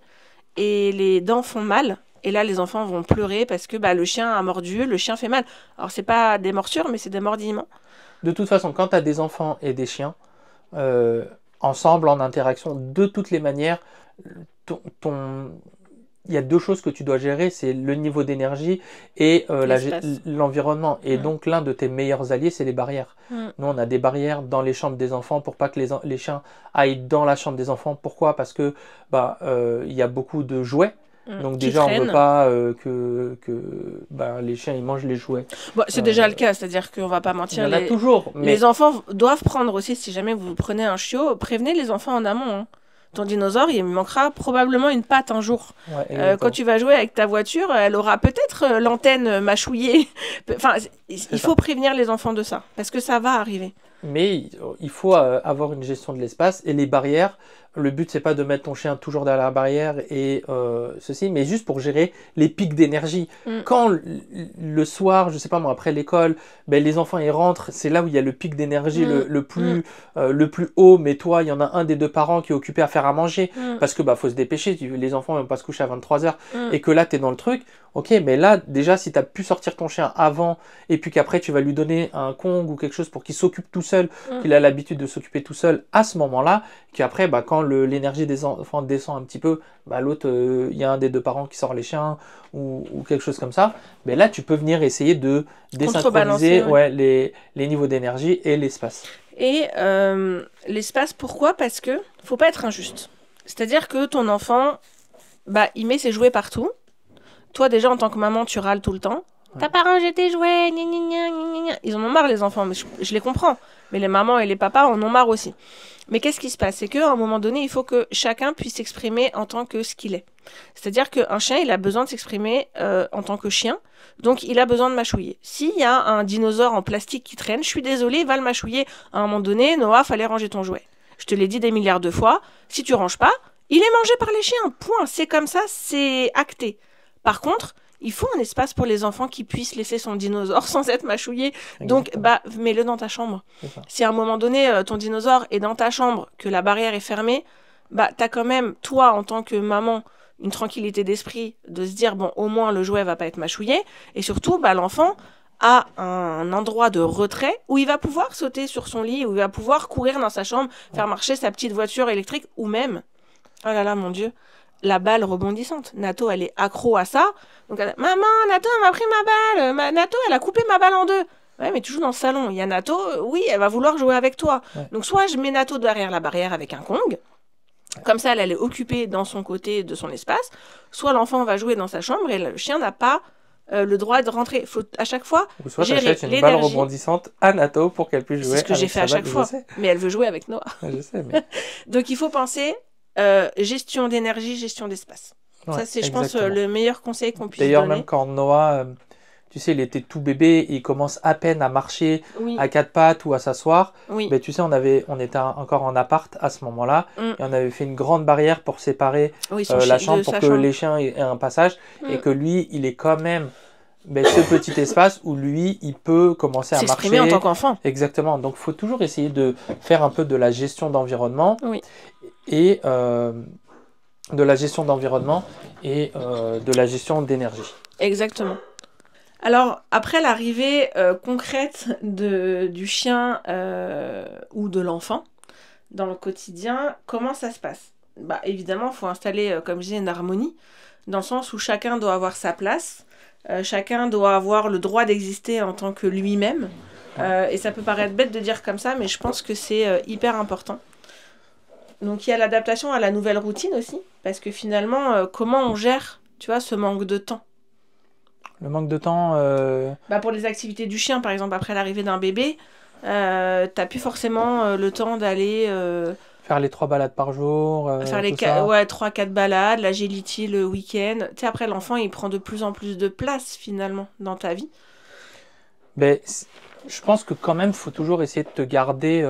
et les dents font mal. Et là, les enfants vont pleurer parce que le chien a mordu, le chien fait mal. Alors, c'est pas des morsures, mais c'est des mordillements. De toute façon, quand tu as des enfants et des chiens, ensemble, en interaction, de toutes les manières, il y a deux choses que tu dois gérer, c'est le niveau d'énergie et l'environnement. Et donc, l'un de tes meilleurs alliés, c'est les barrières. Nous, on a des barrières dans les chambres des enfants pour pas que les chiens aillent dans la chambre des enfants. Pourquoi ? Parce que y a beaucoup de jouets. Donc déjà, on ne veut pas que les chiens ils mangent les jouets. C'est déjà le cas, c'est-à-dire qu'on ne va pas mentir. Il y en a toujours. Mais... Les enfants doivent prendre aussi, si jamais vous prenez un chiot, prévenez les enfants en amont. Hein. Ton dinosaure, il manquera probablement une patte un jour. Quand tu vas jouer avec ta voiture, elle aura peut-être l'antenne mâchouillée. Enfin, il faut prévenir les enfants de ça, parce que ça va arriver. Mais il faut avoir une gestion de l'espace et les barrières. Le but, c'est pas de mettre ton chien toujours derrière la barrière et ceci, mais juste pour gérer les pics d'énergie. Quand le soir, je sais pas moi, après l'école, les enfants ils rentrent, c'est là où il y a le pic d'énergie le plus haut, mais toi, il y en a un des deux parents qui est occupé à faire à manger parce que faut se dépêcher, les enfants ne vont pas se coucher à 23h et que là, tu es dans le truc. Ok, mais là, déjà, si tu as pu sortir ton chien avant et puis qu'après, tu vas lui donner un Kong ou quelque chose pour qu'il s'occupe tout seul, qu'il a l'habitude de s'occuper tout seul à ce moment-là, qu'après, quand l'énergie des enfants descend un petit peu, l'autre, il y a un des deux parents qui sort les chiens ou quelque chose comme ça, là, tu peux venir essayer de désynchroniser les niveaux d'énergie et l'espace. Et l'espace, pourquoi ? Parce que faut pas être injuste. C'est-à-dire que ton enfant, il met ses jouets partout. Toi, déjà, en tant que maman, tu râles tout le temps. T'as pas rangé tes jouets, gna gna gna gna gna. Ils en ont marre, les enfants, mais je les comprends. Mais les mamans et les papas en ont marre aussi. Mais qu'est-ce qui se passe ? C'est qu'à un moment donné, il faut que chacun puisse s'exprimer en tant que ce qu'il est. C'est-à-dire qu'un chien, il a besoin de s'exprimer en tant que chien, donc il a besoin de mâchouiller. S'il y a un dinosaure en plastique qui traîne, je suis désolée, va le mâchouiller. À un moment donné, Noah, fallait ranger ton jouet. Je te l'ai dit des milliards de fois, si tu ranges pas, il est mangé par les chiens, point. C'est comme ça, c'est acté. Par contre, il faut un espace pour les enfants qui puissent laisser son dinosaure sans être mâchouillé. Donc, mets-le dans ta chambre. Si à un moment donné, ton dinosaure est dans ta chambre, que la barrière est fermée, t'as quand même, toi, en tant que maman, une tranquillité d'esprit de se dire, bon, au moins, le jouet va pas être mâchouillé. Et surtout, l'enfant a un endroit de retrait où il va pouvoir sauter sur son lit, où il va pouvoir courir dans sa chambre, faire marcher sa petite voiture électrique, ou même, oh là là, mon Dieu, la balle rebondissante. Nato, elle est accro à ça. Donc, maman, Nato, elle m'a pris ma balle. Nato, elle a coupé ma balle en deux. Ouais, mais toujours dans le salon. Il y a Nato, oui, elle va vouloir jouer avec toi. Ouais. Donc, soit je mets Nato derrière la barrière avec un Kong. Comme ça, elle est occupée dans son côté de son espace. Soit l'enfant va jouer dans sa chambre et le chien n'a pas le droit de rentrer. Il faut à chaque fois ou soit t'achètes une balle rebondissante à Nato pour qu'elle puisse jouer. C'est ce que j'ai fait à chaque fois. Mais elle veut jouer avec Noah. Je sais, mais... Donc, il faut penser gestion d'énergie, gestion d'espace. Ouais, ça, c'est, je pense, le meilleur conseil qu'on puisse donner. D'ailleurs, même quand Noah... tu sais, il était tout bébé et il commence à peine à marcher à quatre pattes ou à s'asseoir. Mais tu sais, on était encore en appart à ce moment-là et on avait fait une grande barrière pour séparer la chambre pour que les chiens aient un passage et que lui, il est quand même ce petit espace où lui, il peut commencer à s'exprimer marcher. En tant qu'enfant. Exactement. Donc, il faut toujours essayer de faire un peu de la gestion d'environnement et de la gestion d'environnement et de la gestion d'énergie. Exactement. Alors, après l'arrivée concrète du chien ou de l'enfant dans le quotidien, comment ça se passe ? Évidemment, il faut installer, comme je disais, une harmonie, dans le sens où chacun doit avoir sa place, chacun doit avoir le droit d'exister en tant que lui-même. Et ça peut paraître bête de dire comme ça, mais je pense que c'est hyper important. Donc, il y a l'adaptation à la nouvelle routine aussi, parce que finalement, comment on gère, tu vois, ce manque de temps ? Le manque de temps... pour les activités du chien, par exemple, après l'arrivée d'un bébé, t'as plus forcément le temps d'aller... faire les 3 balades par jour, faire les 3-4 balades, l'agility le week-end. Tu sais, après, l'enfant, il prend de plus en plus de place, finalement, dans ta vie. Je pense que quand même, il faut toujours essayer de te garder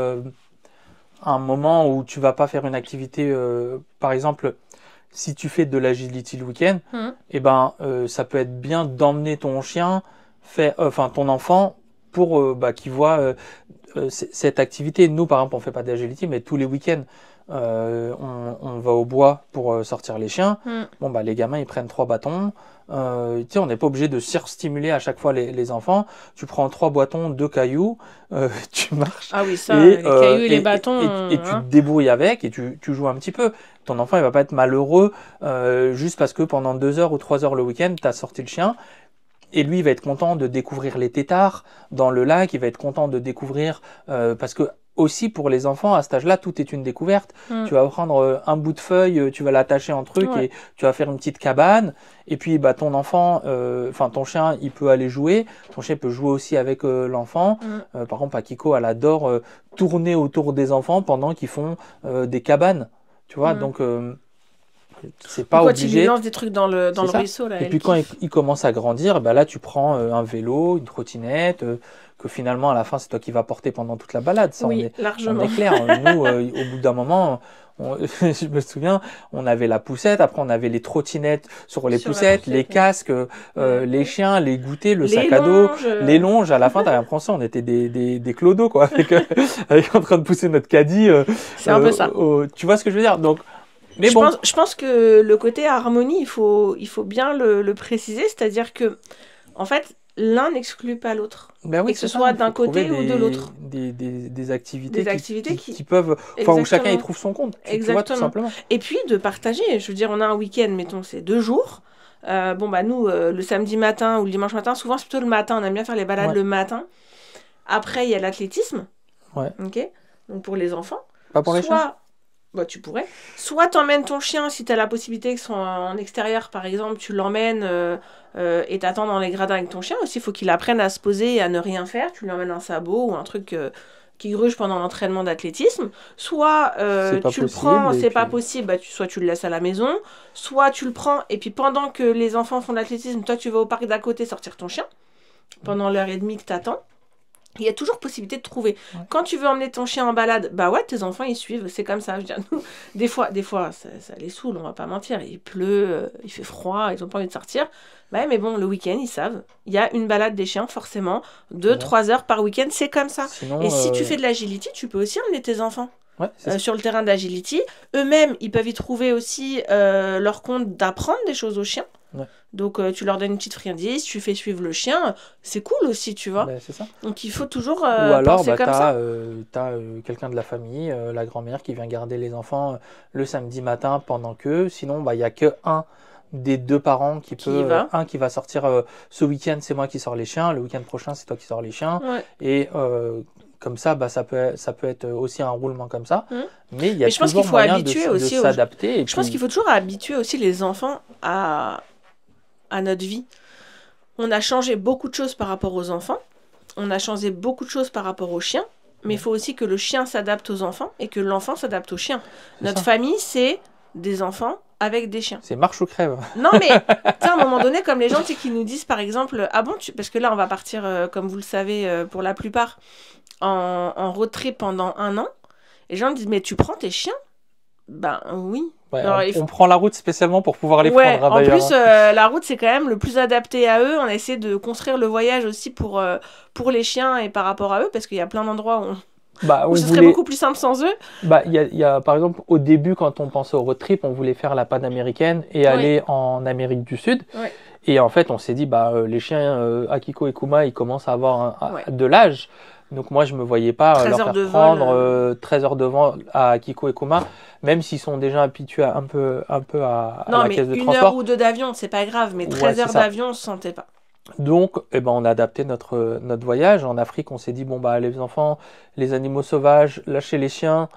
un moment où tu vas pas faire une activité... par exemple... Si tu fais de l'agility le week-end, ça peut être bien d'emmener ton chien, ton enfant, pour qu'il voit cette activité. Nous, par exemple, on fait pas d'agility, mais tous les week-ends, on va au bois pour sortir les chiens. Les gamins, ils prennent 3 bâtons. On n'est pas obligé de surstimuler à chaque fois les enfants. Tu prends 3 bâtons, 2 cailloux, tu marches. Ah oui, ça, les cailloux et les bâtons. Et tu te débrouilles avec et tu joues un petit peu. Ton enfant, il va pas être malheureux juste parce que pendant 2 heures ou 3 heures le week-end, tu as sorti le chien. Et lui, il va être content de découvrir les têtards dans le lac. Il va être content de découvrir... parce que aussi, pour les enfants, à cet âge-là, tout est une découverte. Tu vas prendre un bout de feuille, tu vas l'attacher en truc et tu vas faire une petite cabane. Et puis, ton enfant, ton chien, il peut aller jouer. Ton chien peut jouer aussi avec l'enfant. Par exemple, Akiko, elle adore tourner autour des enfants pendant qu'ils font des cabanes. Tu vois, donc... c'est pas obligé. Quand il lance des trucs dans le ruisseau là. Et puis quand il commence à grandir, là tu prends un vélo, une trottinette, que finalement à la fin c'est toi qui vas porter pendant toute la balade. Ça, largement. On est clair. Nous, au bout d'un moment, je me souviens, on avait la poussette, après on avait les trottinettes sur les poussettes, les casques, les chiens, les goûters, le sac à dos, les longes. À la fin, t'as l'impression on était des clodos quoi, avec en train de pousser notre caddie. C'est un peu ça. Tu vois ce que je veux dire? Donc Mais je pense que le côté harmonie, il faut bien le préciser, c'est-à-dire que, en fait, l'un n'exclut pas l'autre. Oui, et que ce soit d'un côté ou de l'autre. Des activités qui peuvent... où chacun y trouve son compte, tu vois, tout simplement. Et puis, de partager. Je veux dire, on a un week-end, mettons, c'est 2 jours. Nous, le samedi matin ou le dimanche matin, souvent c'est plutôt le matin, on aime bien faire les balades le matin. Après, il y a l'athlétisme. Ok. Donc, pour les enfants. Pas pour les chiens. Tu pourrais. Soit t'emmènes ton chien, si t'as la possibilité qu'ils sont en extérieur, par exemple, tu l'emmènes et t'attends dans les gradins avec ton chien. Aussi, il faut qu'il apprenne à se poser et à ne rien faire. Tu lui emmènes un sabot ou un truc qui gruge pendant l'entraînement d'athlétisme. Soit tu le prends, c'est pas possible, soit tu le laisses à la maison. Soit tu le prends et puis pendant que les enfants font de l'athlétisme, toi tu vas au parc d'à côté sortir ton chien pendant l'heure et demie que t'attends. Il y a toujours possibilité de trouver. Ouais. Quand tu veux emmener ton chien en balade, bah ouais, tes enfants, ils suivent. C'est comme ça. Je veux dire, nous, des fois ça les saoule, on va pas mentir. Il pleut, il fait froid, ils ont pas envie de sortir. Bah, mais bon, le week-end, ils savent. Il y a une balade des chiens, forcément. 2-3 heures par week-end, c'est comme ça. Sinon, et si tu fais de l'agility, tu peux aussi emmener tes enfants. Ouais, sur le terrain d'agility. Eux-mêmes, ils peuvent y trouver aussi leur compte d'apprendre des choses aux chiens. Ouais. Donc, tu leur donnes une petite friandise, tu fais suivre le chien. C'est cool aussi, tu vois. Ben, c'est ça. Donc, il faut toujours Ou alors, penser comme ça. T'as quelqu'un de la famille, la grand-mère qui vient garder les enfants le samedi matin pendant que. Sinon, il n'y a que un des deux parents qui va sortir ce week-end, c'est moi qui sors les chiens. Le week-end prochain, c'est toi qui sors les chiens. Ouais. Et comme ça, ça peut être aussi un roulement comme ça. Mais il y a je pense toujours qu'il faut moyen habituer de s'adapter. Je pense qu'il faut toujours habituer aussi les enfants à notre vie. On a changé beaucoup de choses par rapport aux enfants. On a changé beaucoup de choses par rapport aux chiens. Mais il faut aussi que le chien s'adapte aux enfants et que l'enfant s'adapte au chien. Notre famille, c'est des enfants avec des chiens. C'est marche ou crève. Non, mais à un moment donné, comme les gens qui nous disent, par exemple, ah bon, parce que là, on va partir, comme vous le savez, pour la plupart, en road trip pendant 1 an. Et les gens me disent, mais tu prends tes chiens ? Ben oui. Ouais, alors, on prend la route spécialement pour pouvoir les prendre. En plus, la route, c'est quand même le plus adapté à eux. On a essayé de construire le voyage aussi pour les chiens et par rapport à eux, parce qu'il y a plein d'endroits où ce serait beaucoup plus simple sans eux. Il y a, par exemple, au début, quand on pensait au road trip, on voulait faire la panaméricaine et aller en Amérique du Sud. Ouais. Et en fait, on s'est dit, les chiens Akiko et Kuma, ils commencent à avoir de l'âge. Donc moi, je ne me voyais pas leur faire prendre 13 heures de vol à Akiko et Kuma, même s'ils sont déjà habitués un peu à la caisse de transport. Non, mais 1 heure ou 2 d'avion, c'est pas grave, mais 13 heures d'avion, on ne se sentait pas. Donc, on a adapté notre voyage. En Afrique, on s'est dit, les enfants, les animaux sauvages, lâcher les chiens,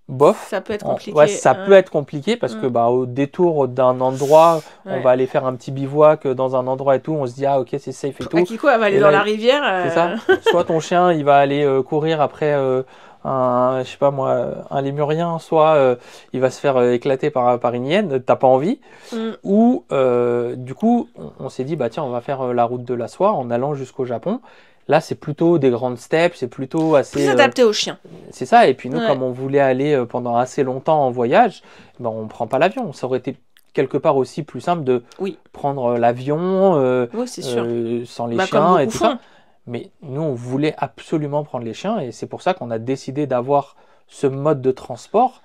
bof. Ça peut être compliqué. Ouais, ça peut être compliqué parce que au détour d'un endroit, on va aller faire un petit bivouac dans un endroit et tout. On se dit, ah ok, c'est safe et tout. Akiko, elle va aller dans la rivière. C'est ça. Soit ton chien, il va aller courir après un lémurien, soit il va se faire éclater par une hyène. T'as pas envie. Ou du coup, on s'est dit, tiens, on va faire la route de la soie en allant jusqu'au Japon. Là, c'est plutôt des grandes steppes, c'est plutôt assez... Plus adapté aux chiens. C'est ça, et puis nous, comme on voulait aller pendant assez longtemps en voyage, on ne prend pas l'avion. Ça aurait été quelque part aussi plus simple de prendre l'avion sans les chiens et tout ça. Mais nous, on voulait absolument prendre les chiens, et c'est pour ça qu'on a décidé d'avoir ce mode de transport.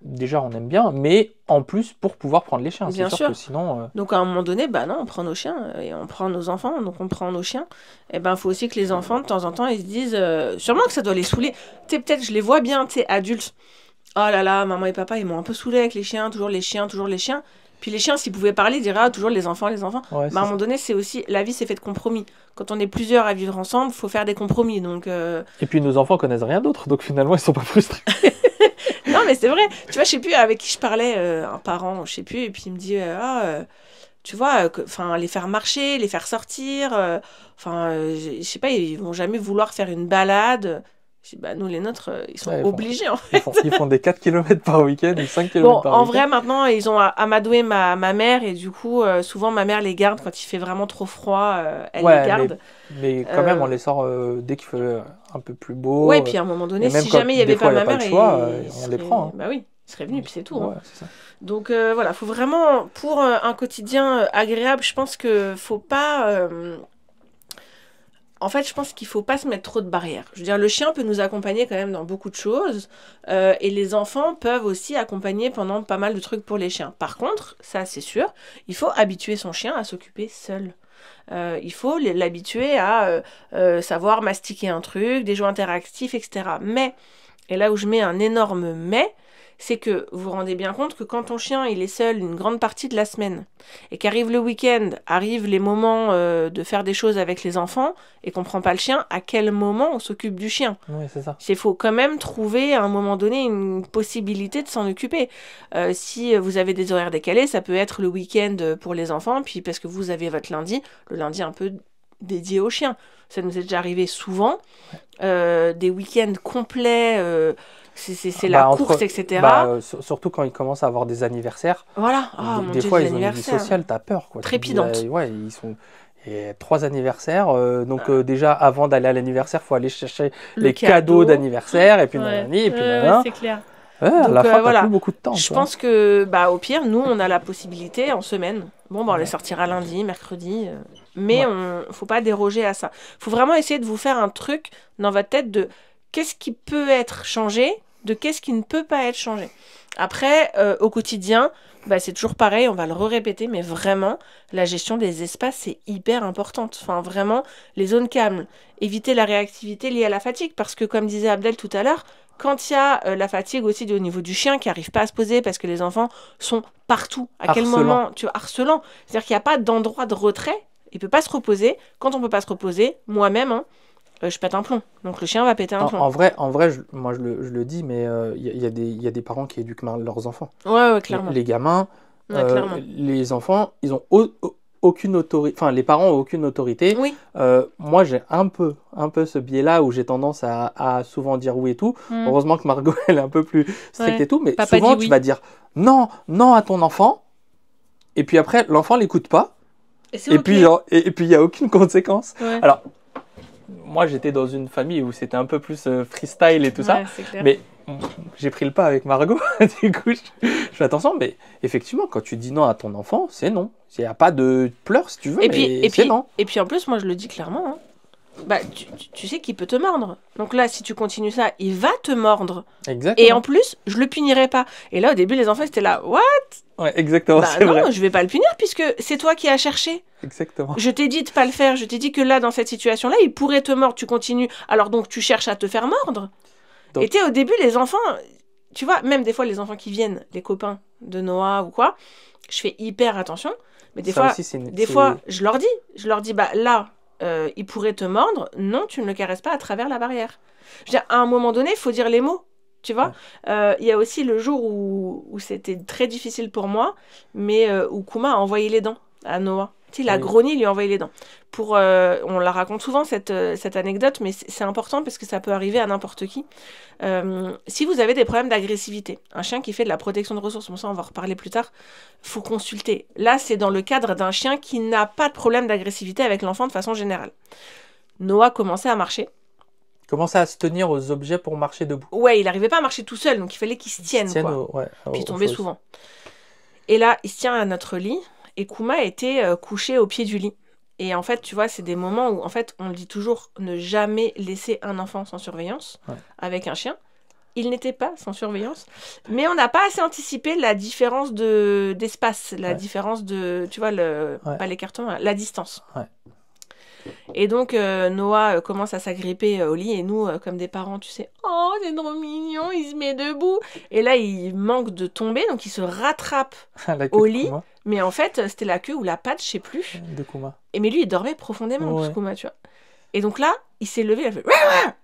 Déjà, on aime bien, mais en plus, pour pouvoir prendre les chiens. Bien sûr. Que sinon... Donc, à un moment donné, non, on prend nos chiens et on prend nos enfants, donc on prend nos chiens. Et il faut aussi que les enfants, de temps en temps, ils se disent... sûrement que ça doit les saouler. Tu sais, peut-être, je les vois bien, tu sais, adultes. Oh là là, maman et papa, ils m'ont un peu saoulé avec les chiens, toujours les chiens, toujours les chiens. Puis les chiens, s'ils pouvaient parler, ils diraient toujours les enfants, les enfants. Ouais, à un moment donné, c'est aussi... La vie, c'est fait de compromis. Quand on est plusieurs à vivre ensemble, il faut faire des compromis. Donc, Et puis, nos enfants connaissent rien d'autre, donc finalement, ils sont pas frustrés. Non, mais c'est vrai. Tu vois, je sais plus avec qui je parlais, un parent, je sais plus, et puis il me dit, tu vois, les faire marcher, les faire sortir, je sais pas, ils vont jamais vouloir faire une balade. Je dis, nous, les nôtres, ils sont obligés, en fait. Ils font des 4 km par week-end ou 5 km par week-end. En vrai, maintenant, ils ont amadoué ma mère, et du coup, souvent, ma mère les garde quand il fait vraiment trop froid, elle les garde. Mais quand même, on les sort dès qu'il fait un peu plus beau. Ouais, puis à un moment donné, si jamais il n'y avait pas ma mère, on les prend. Bah oui, ils seraient venus, puis c'est tout. Ouais, c'est ça. Donc voilà, faut vraiment, pour un quotidien agréable, je pense que faut pas... En fait, je pense qu'il faut pas se mettre trop de barrières. Je veux dire, le chien peut nous accompagner quand même dans beaucoup de choses, et les enfants peuvent aussi accompagner pendant pas mal de trucs pour les chiens. Par contre, ça c'est sûr, il faut habituer son chien à s'occuper seul. Il faut l'habituer à savoir mastiquer un truc, des jeux interactifs, etc. Mais, et là où je mets un énorme mais, c'est que vous vous rendez bien compte que quand ton chien il est seul une grande partie de la semaine et qu'arrive le week-end, arrivent les moments de faire des choses avec les enfants et qu'on prend pas le chien, à quel moment on s'occupe du chien ? Oui, c'est ça. Il faut quand même trouver à un moment donné une possibilité de s'en occuper. Si vous avez des horaires décalés, ça peut être le week-end pour les enfants, puis parce que vous avez votre lundi, le lundi un peu dédié au chien. Ça nous est déjà arrivé souvent. Des week-ends complets... c'est la course, etc. Surtout quand ils commencent à avoir des anniversaires. Voilà. Des fois, ils ont une vie sociale, t'as peur. Quoi. Trépidante. Il Et 3 anniversaires, donc déjà avant d'aller à l'anniversaire, il faut aller chercher Le les cadeaux d'anniversaire, et puis nanani, et puis nanana. c'est clair. Ouais, à Donc, la fin, t'as voilà. plus beaucoup de temps. Je tu vois. pense que, bah, au pire, nous, on a la possibilité en semaine. Bon, bah, on les sortira lundi, mercredi. Mais faut pas déroger à ça. Faut vraiment essayer de vous faire un truc dans votre tête de qu'est-ce qui peut être changé, de qu'est-ce qui ne peut pas être changé. Après, au quotidien, bah, c'est toujours pareil, on va le répéter, mais vraiment, la gestion des espaces, c'est hyper importante. Enfin, vraiment, les zones calmes. Éviter la réactivité liée à la fatigue, parce que, comme disait Abdel tout à l'heure, quand il y a la fatigue aussi au niveau du chien qui n'arrive pas à se poser parce que les enfants sont partout, à quel moment, tu vois, harcelant. C'est-à-dire qu'il n'y a pas d'endroit de retrait, il ne peut pas se reposer. Quand on ne peut pas se reposer, moi-même, je pète un plomb. Donc le chien va péter un plomb. En vrai, moi je le dis, mais il y a des parents qui éduquent mal leurs enfants. Ouais, clairement. Les gamins, clairement. les enfants, ils ont aucune autorité. Enfin, les parents ont aucune autorité. Oui. Moi, j'ai un peu ce biais-là où j'ai tendance à souvent dire oui et tout. Heureusement que Margot, elle est un peu plus stricte et tout, mais Papa souvent dit oui. tu vas dire non à ton enfant, et puis après l'enfant l'écoute pas. Et puis il y a aucune conséquence. Ouais. Alors moi, j'étais dans une famille où c'était un peu plus freestyle et tout ça, mais j'ai pris le pas avec Margot. Du coup, je fais attention, mais effectivement, quand tu dis non à ton enfant, c'est non. Il n'y a pas de pleurs si tu veux, c'est non. Et puis en plus, moi je le dis clairement, hein. Bah, tu sais qu'il peut te mordre. Donc là, si tu continues ça, il va te mordre. Exactement. Et en plus, je le punirai pas. Et là, au début, les enfants étaient là, what? Ouais, exactement, bah, c'est non, vrai. Je vais pas le punir puisque c'est toi qui as cherché. Exactement. Je t'ai dit de pas le faire. Je t'ai dit que là, dans cette situation-là, il pourrait te mordre. Tu continues. Alors donc, tu cherches à te faire mordre. Donc... Et tu sais, au début, les enfants, tu vois, même des fois, les enfants qui viennent, les copains de Noah ou quoi, je fais hyper attention. Mais des fois, je leur dis, bah là, il pourrait te mordre. Non, tu ne le caresses pas à travers la barrière. Je veux dire, à un moment donné, il faut dire les mots. Tu vois, il y a aussi le jour où c'était très difficile pour moi, mais où Kuma a envoyé les dents à Noah. Tu sais, il a grogné, il lui a envoyé les dents. On la raconte souvent, cette anecdote, mais c'est important parce que ça peut arriver à n'importe qui. Si vous avez des problèmes d'agressivité, un chien qui fait de la protection de ressources, bon ça on va en reparler plus tard, faut consulter. Là, c'est dans le cadre d'un chien qui n'a pas de problème d'agressivité avec l'enfant de façon générale. Noah commençait à marcher. Commençait à se tenir aux objets pour marcher debout. Ouais, il n'arrivait pas à marcher tout seul, donc il fallait qu'il se tienne. Puis il tombait souvent. Et là, il se tient à notre lit, et Kuma était couché au pied du lit. Et en fait, tu vois, c'est des moments où, en fait, on dit toujours ne jamais laisser un enfant sans surveillance avec un chien. Il n'était pas sans surveillance, mais on n'a pas assez anticipé la différence d'espace, la différence de, tu vois, pas l'écartement, la distance. Ouais. Et donc, Noah commence à s'agripper au lit, et nous, comme des parents, tu sais, oh, c'est trop mignon, il se met debout. Et là, il manque de tomber, donc il se rattrape au lit. Mais en fait, c'était la queue ou la patte, je sais plus. De Kuma. Mais lui, il dormait profondément, Kuma, tu vois. Et donc là, il s'est levé, il a fait...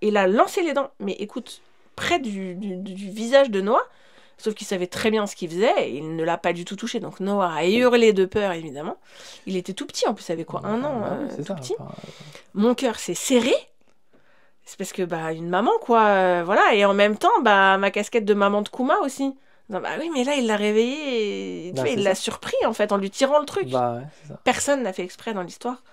Et il a lancé les dents. Mais écoute, près du visage de Noah, sauf qu'il savait très bien ce qu'il faisait, et il ne l'a pas du tout touché. Donc Noah a hurlé de peur, évidemment. Il était tout petit, en plus, il avait quoi, 1 an, tout petit. Mon cœur s'est serré. C'est parce que, bah, une maman, quoi, voilà. Et en même temps, bah, ma casquette de maman de Kuma aussi. Non, bah oui, mais là, il l'a réveillé, et, tu vois, il l'a surpris, en fait, en lui tirant le truc. Bah, ouais, c'est ça. Personne n'a fait exprès dans l'histoire.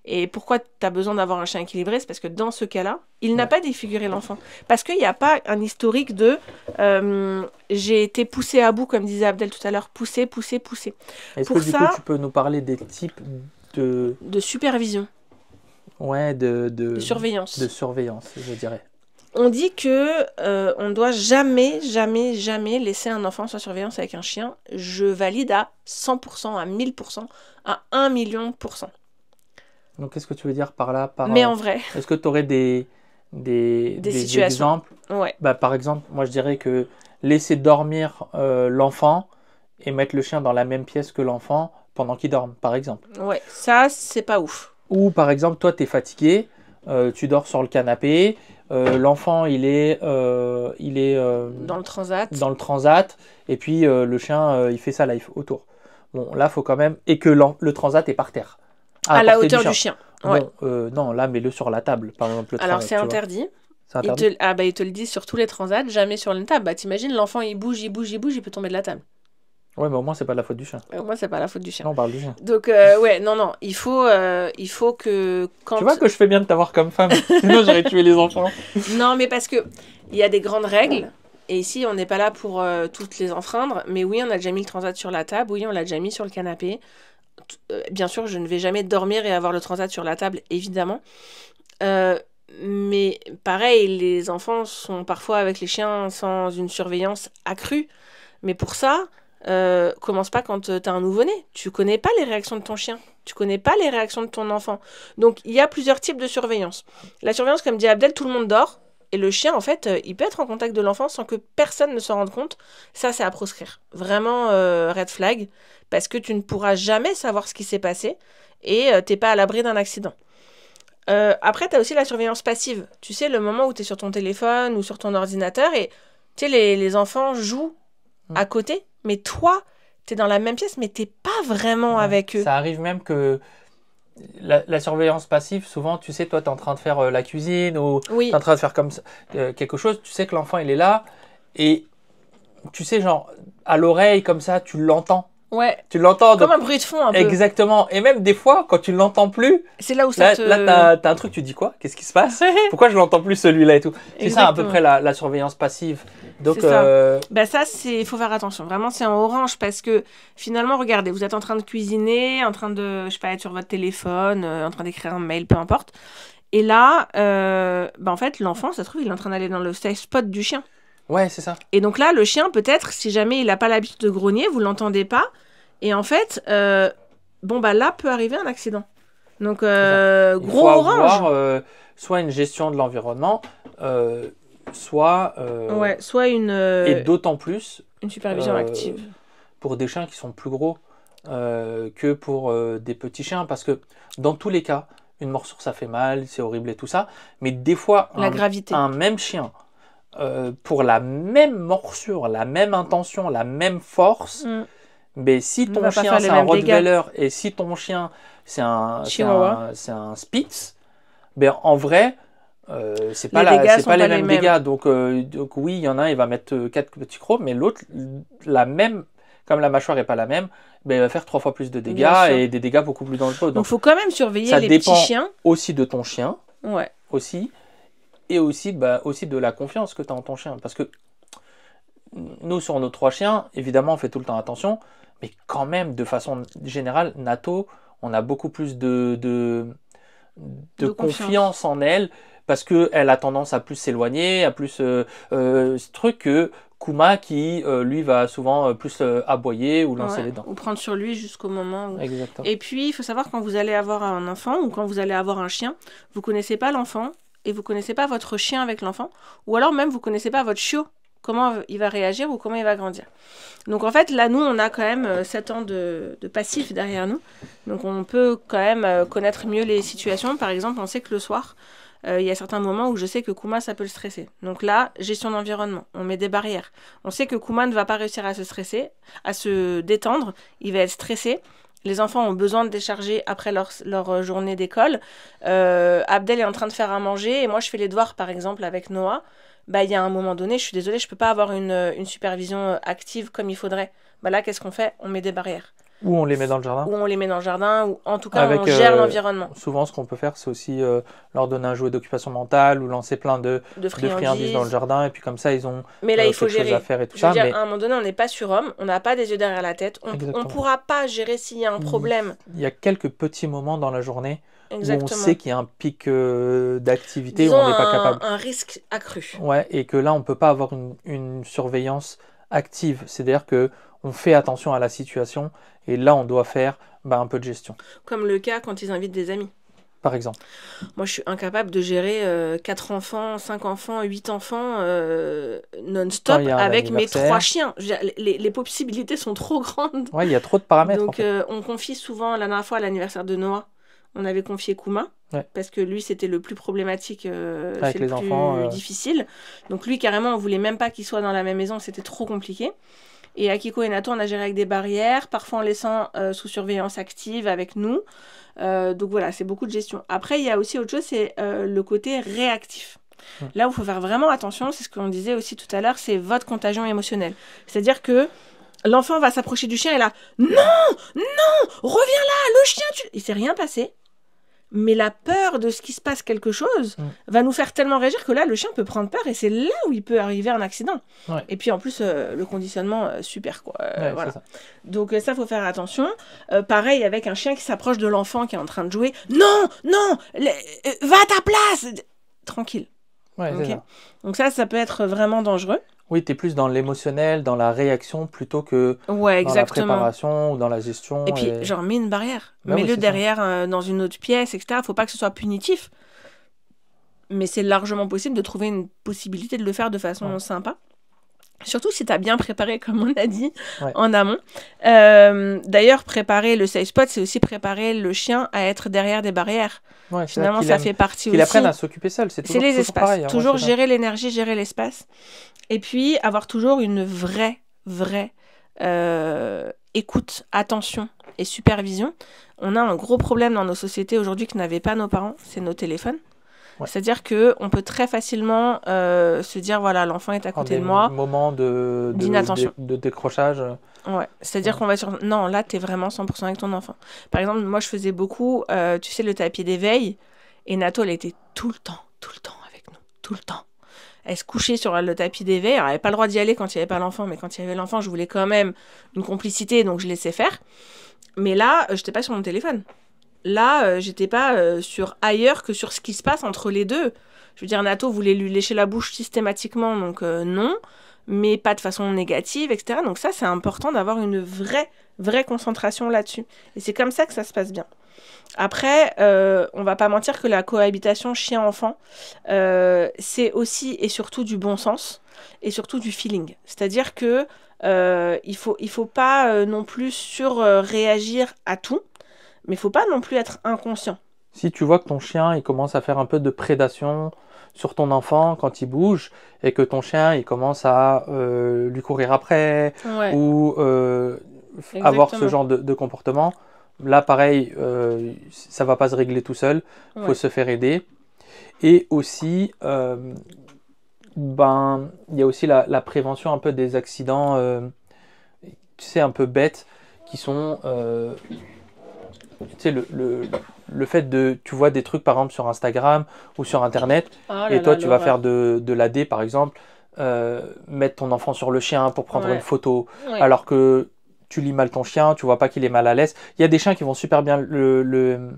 Et pourquoi tu as besoin d'avoir un chien équilibré? C'est parce que dans ce cas-là, il n'a pas défiguré l'enfant. Parce qu'il n'y a pas un historique de j'ai été poussé à bout, comme disait Abdel tout à l'heure, poussé. Est-ce que du coup, tu peux nous parler des types de supervision? Ouais, de surveillance. De surveillance, je dirais. On dit que on ne doit jamais laisser un enfant sans surveillance avec un chien. Je valide à 100%, à 1000%, à 1 million %. Donc, qu'est-ce que tu veux dire par là Mais en vrai. Est-ce que tu aurais des exemples? Ouais. Bah, par exemple, moi, je dirais que laisser dormir l'enfant et mettre le chien dans la même pièce que l'enfant pendant qu'il dorme, par exemple. Ouais, ça, c'est pas ouf. Ou, par exemple, toi, tu es fatigué, tu dors sur le canapé, l'enfant, il est dans le transat. Dans le transat, et puis le chien, il fait sa life autour. Bon, là, faut quand même... Et que le transat est par terre. À la hauteur du chien. Ouais. Bon, non, là, mets-le sur la table, par exemple. Alors, c'est interdit. C'est interdit. Il te le dit sur tous les transats, jamais sur une table. Bah, t'imagines, l'enfant, il bouge, il peut tomber de la table. Ouais, mais au moins, c'est pas de la faute du chien. Moi, c'est pas la faute du chien. Non, on parle du chien. Donc, ouais, non, il faut que quand... Tu vois que je fais bien de t'avoir comme femme. Sinon, j'aurais tué les enfants. Non, mais parce que il y a des grandes règles. Et ici, on n'est pas là pour toutes les enfreindre. Mais oui, on a déjà mis le transat sur la table. Oui, on l'a déjà mis sur le canapé. Bien sûr, je ne vais jamais dormir et avoir le transat sur la table, évidemment. Mais pareil, les enfants sont parfois avec les chiens sans une surveillance accrue. Mais pour ça, commence pas quand t'as un nouveau-né. Tu connais pas les réactions de ton chien. Tu connais pas les réactions de ton enfant. Donc, il y a plusieurs types de surveillance. La surveillance, comme dit Abdel, tout le monde dort. Et le chien, en fait, il peut être en contact de l'enfant sans que personne ne s'en rende compte. Ça, c'est à proscrire. Vraiment, red flag. Parce que tu ne pourras jamais savoir ce qui s'est passé. Et t'es pas à l'abri d'un accident. Après, tu as aussi la surveillance passive. Tu sais, le moment où tu es sur ton téléphone ou sur ton ordinateur et tu sais, les enfants jouent à côté, mais toi, tu es dans la même pièce, mais t'es pas vraiment avec eux. Ça arrive même que la surveillance passive, souvent, tu sais, toi, tu es en train de faire la cuisine ou tu es en train de faire comme ça, quelque chose, tu sais que l'enfant, il est là et tu sais, genre, à l'oreille, comme ça, tu l'entends. Ouais. Tu l'entends. Comme un bruit de fond, un peu. Exactement. Et même des fois, quand tu ne l'entends plus, c'est là où ça là, t'as un truc, tu dis quoi? Qu'est-ce qui se passe? Pourquoi je l'entends plus celui-là et tout? C'est ça à peu près la surveillance passive. Donc, ça. Bah ça, il faut faire attention. Vraiment, c'est en orange parce que finalement, regardez, vous êtes en train de cuisiner, en train de, je sais pas, être sur votre téléphone, en train d'écrire un mail, peu importe. Et là, en fait, l'enfant, ça se trouve, il est en train d'aller dans le safe spot du chien. Ouais, c'est ça. Et donc là, le chien, peut-être, si jamais il n'a pas l'habitude de grogner, vous l'entendez pas. Et en fait, là peut arriver un accident. Donc, gros orange. Avoir, soit une gestion de l'environnement, soit une... et d'autant plus... Une supervision active. Pour des chiens qui sont plus gros que pour des petits chiens. Parce que dans tous les cas, une morsure, ça fait mal, c'est horrible et tout ça. Mais des fois, un même chien, pour la même morsure, la même intention, la même force... Mais si ton chien c'est un Rottweiler et si ton chien c'est un Spitz, ben en vrai c'est pas les mêmes dégâts. Donc oui, il y en a un il va mettre 4 petits crocs, mais l'autre comme la mâchoire est pas la même, ben il va faire 3 fois plus de dégâts et des dégâts beaucoup plus dangereux. Donc faut quand même surveiller les petits chiens. Aussi de ton chien. Ouais. Aussi et aussi de la confiance que tu as en ton chien parce que nous sur nos 3 chiens, évidemment on fait tout le temps attention. Mais quand même, de façon générale, Nato, on a beaucoup plus de confiance en elle parce qu'elle a tendance à plus s'éloigner, à plus ce truc que Kuma qui, lui, va souvent plus aboyer ou lancer les dents. Ou prendre sur lui jusqu'au moment où... Exactement. Et puis, il faut savoir quand vous allez avoir un enfant ou quand vous allez avoir un chien, vous ne connaissez pas l'enfant et vous ne connaissez pas votre chien avec l'enfant ou alors même vous ne connaissez pas votre chiot. Comment il va réagir ou comment il va grandir. Donc en fait, là, nous, on a quand même 7 ans de passif derrière nous. Donc on peut quand même connaître mieux les situations. Par exemple, on sait que le soir, il y a certains moments où je sais que Kuma, ça peut le stresser. Donc là, gestion d'environnement, on met des barrières. On sait que Kuma ne va pas réussir à se stresser, à se détendre. Il va être stressé. Les enfants ont besoin de décharger après leur journée d'école. Abdel est en train de faire à manger et moi, je fais les devoirs, par exemple, avec Noah. Il y a un moment donné, je suis désolée, je peux pas avoir une supervision active comme il faudrait. Là, qu'est-ce qu'on fait? On met des barrières. Ou on les met dans le jardin. Ou en tout cas, on gère l'environnement. Souvent, ce qu'on peut faire, c'est aussi leur donner un jouet d'occupation mentale ou lancer plein de friandises dans le jardin. Et puis comme ça, ils ont il faut gérer. chose à faire et tout ça. Mais... à un moment donné, on n'est pas surhomme, on n'a pas des yeux derrière la tête. On ne pourra pas gérer s'il y a un problème. Il y a quelques petits moments dans la journée où on sait qu'il y a un pic d'activité où on n'est pas capable. Un risque accru. Ouais, et que là, on ne peut pas avoir une surveillance active. C'est-à-dire qu'on fait attention à la situation et là, on doit faire un peu de gestion. Comme le cas quand ils invitent des amis. Par exemple. Moi, je suis incapable de gérer 4 enfants, 5 enfants, 8 enfants non-stop avec mes 3 chiens. Les possibilités sont trop grandes. Ouais, il y a trop de paramètres. Donc, on confie souvent, la dernière fois, à l'anniversaire de Noah, on avait confié Kuma, parce que lui, c'était le plus problématique, avec les enfants, difficile. Donc lui, carrément, on voulait même pas qu'il soit dans la même maison, c'était trop compliqué. Et Akiko et Nato, on a géré avec des barrières, parfois en laissant sous surveillance active avec nous. Donc voilà, c'est beaucoup de gestion. Après, il y a aussi autre chose, c'est le côté réactif. Là où il faut faire vraiment attention, c'est ce qu'on disait aussi tout à l'heure, c'est votre contagion émotionnelle. C'est-à-dire que l'enfant va s'approcher du chien et là, non, reviens là, le chien, il s'est rien passé. Mais la peur de ce qui se passe quelque chose va nous faire tellement réagir que là, le chien peut prendre peur et c'est là où il peut arriver un accident. Ouais. Et puis en plus, le conditionnement, super quoi. Voilà. Ça. Donc ça, faut faire attention. Pareil avec un chien qui s'approche de l'enfant qui est en train de jouer. Non, va à ta place. Tranquille. Ouais, Okay. Donc ça peut être vraiment dangereux. Oui, tu es plus dans l'émotionnel, dans la réaction, plutôt que dans la préparation ou dans la gestion. Et puis, genre, mets une barrière. Mets-le derrière dans une autre pièce, etc. Faut pas que ce soit punitif. Mais c'est largement possible de trouver une possibilité de le faire de façon sympa. Surtout si tu as bien préparé, comme on a dit, en amont. D'ailleurs, préparer le safe spot, c'est aussi préparer le chien à être derrière des barrières. Ouais, finalement, ça fait partie aussi. Qu'il apprenne à s'occuper seul, c'est toujours, les espaces. Pareil. Toujours gérer l'énergie, gérer l'espace. Et puis, avoir toujours une vraie écoute, attention et supervision. On a un gros problème dans nos sociétés aujourd'hui que n'avaient pas nos parents, c'est nos téléphones. Ouais. C'est-à-dire qu'on peut très facilement se dire, voilà, l'enfant est à côté de moi. Moment d'inattention. De décrochage. Ouais, c'est-à-dire qu'on va sur... Non, là, t'es vraiment 100% avec ton enfant. Par exemple, moi, je faisais beaucoup, tu sais, le tapis d'éveil. Et Nato, elle était tout le temps avec nous. Tout le temps. Elle se couchait sur le tapis d'éveil. Alors, elle n'avait pas le droit d'y aller quand il n'y avait pas l'enfant. Mais quand il y avait l'enfant, je voulais quand même une complicité. Donc, je laissais faire. Mais là, je n'étais pas sur mon téléphone. Là, j'étais pas sur ailleurs que sur ce qui se passe entre les deux. Je veux dire, Nato voulait lui lécher la bouche systématiquement. Donc, non. Mais pas de façon négative, etc. Donc ça, c'est important d'avoir une vraie concentration là-dessus. Et c'est comme ça que ça se passe bien. Après, on va pas mentir que la cohabitation chien-enfant, c'est aussi et surtout du bon sens et surtout du feeling. C'est-à-dire que il faut pas non plus sur-réagir à tout, mais il faut pas non plus être inconscient. Si tu vois que ton chien il commence à faire un peu de prédation sur ton enfant quand il bouge et que ton chien il commence à lui courir après ou avoir ce genre de comportement, là pareil, ça va pas se régler tout seul, faut se faire aider. Et aussi il y a aussi la prévention un peu des accidents tu sais un peu bêtes qui sont tu sais le fait de, tu vois des trucs par exemple sur Instagram ou sur Internet et toi tu vas faire de l'AD par exemple, mettre ton enfant sur le chien pour prendre une photo alors que tu lis mal ton chien, tu vois pas qu'il est mal à l'aise. Il y a des chiens qui vont super bien le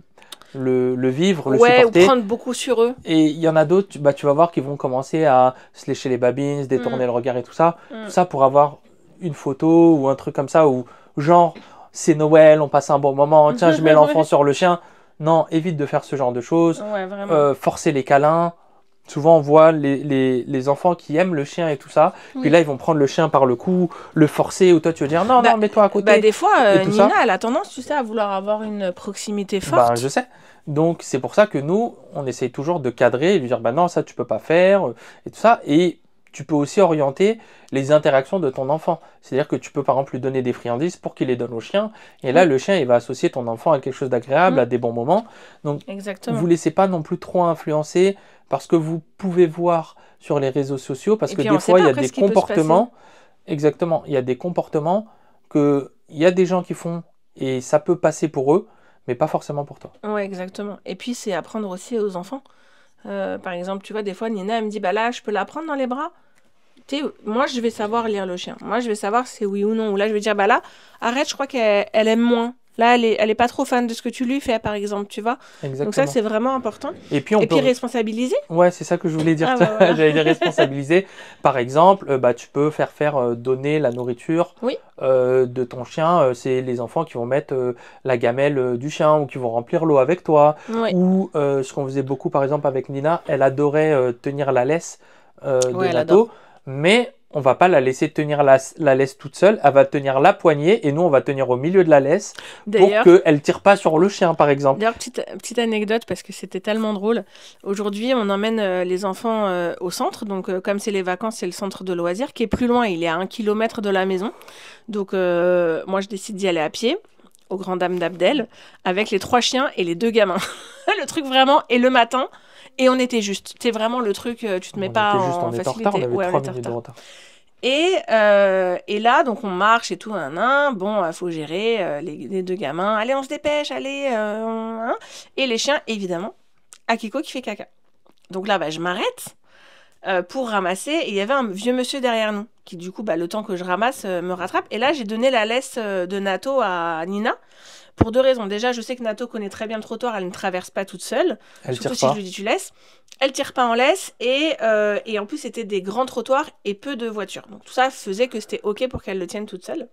vivre, le supporter. Ou prendre beaucoup sur eux. Et il y en a d'autres, tu vas voir qu'ils vont commencer à se lécher les babines, se détourner le regard et tout ça. Tout ça pour avoir une photo ou un truc comme ça ou genre c'est Noël, on passe un bon moment, tiens je mets l'enfant sur le chien. Non, évite de faire ce genre de choses. Forcer les câlins. Souvent on voit les enfants qui aiment le chien et tout ça. Puis là ils vont prendre le chien par le cou, le forcer ou toi tu vas dire non, mets-toi à côté. Des fois Nina elle a tendance tu sais à vouloir avoir une proximité forte. Je sais. Donc c'est pour ça que nous on essaye toujours de cadrer et lui dire non ça tu peux pas faire et tout ça. Et tu peux aussi orienter les interactions de ton enfant. C'est-à-dire que tu peux par exemple lui donner des friandises pour qu'il les donne au chien. Et là, le chien, il va associer ton enfant à quelque chose d'agréable, à des bons moments. Donc, vous ne laissez pas non plus trop influencer parce que vous pouvez voir sur les réseaux sociaux. Parce que des fois, il y a des comportements. Exactement. Il y a des comportements qu'il y a des gens qui font et ça peut passer pour eux, mais pas forcément pour toi. Oui, exactement. Et puis, c'est apprendre aussi aux enfants. Par exemple, tu vois, des fois, Nina, elle me dit, là, je peux la prendre dans les bras. Moi, je vais savoir lire le chien. Moi, je vais savoir si c'est oui ou non. Ou là, je vais dire, là, arrête, je crois qu'elle aime moins. Là, elle est pas trop fan de ce que tu lui fais, par exemple, tu vois. Exactement. Donc ça, c'est vraiment important. Et puis, responsabiliser. Ouais, c'est ça que je voulais dire. J'allais les responsabiliser. Par exemple, tu peux faire donner la nourriture de ton chien. C'est les enfants qui vont mettre la gamelle du chien ou qui vont remplir l'eau avec toi. Ou ce qu'on faisait beaucoup, par exemple, avec Nina, elle adorait tenir la laisse de Nato. Mais on va pas la laisser tenir la laisse toute seule, elle va tenir la poignée et nous on va tenir au milieu de la laisse pour qu'elle tire pas sur le chien par exemple. D'ailleurs, petite anecdote parce que c'était tellement drôle. Aujourd'hui, on emmène les enfants au centre, donc comme c'est les vacances, c'est le centre de loisirs qui est plus loin, il est à 1 kilomètre de la maison. Donc moi je décide d'y aller à pied, aux grandes dames d'Abdel, avec les 3 chiens et les 2 gamins. Le truc vraiment, et le matin... Et on était juste. C'est vraiment le truc, tu te mets pas en facilité. On était en retard, on avait 3 minutes de retard. Et là, donc on marche et tout, bon, faut gérer les deux gamins. Allez, on se dépêche, allez. Et les chiens, évidemment, Akiko qui fait caca. Donc là, je m'arrête pour ramasser. Et il y avait un vieux monsieur derrière nous qui, du coup, le temps que je ramasse, me rattrape. Et là, j'ai donné la laisse de Nato à Nina. Pour 2 raisons. Déjà, je sais que Nato connaît très bien le trottoir, elle ne traverse pas toute seule. Elle surtout tire si pas. je lui dis tu laisses. Elle tire pas en laisse et en plus c'était des grands trottoirs et peu de voitures. Donc tout ça faisait que c'était ok pour qu'elle le tienne toute seule.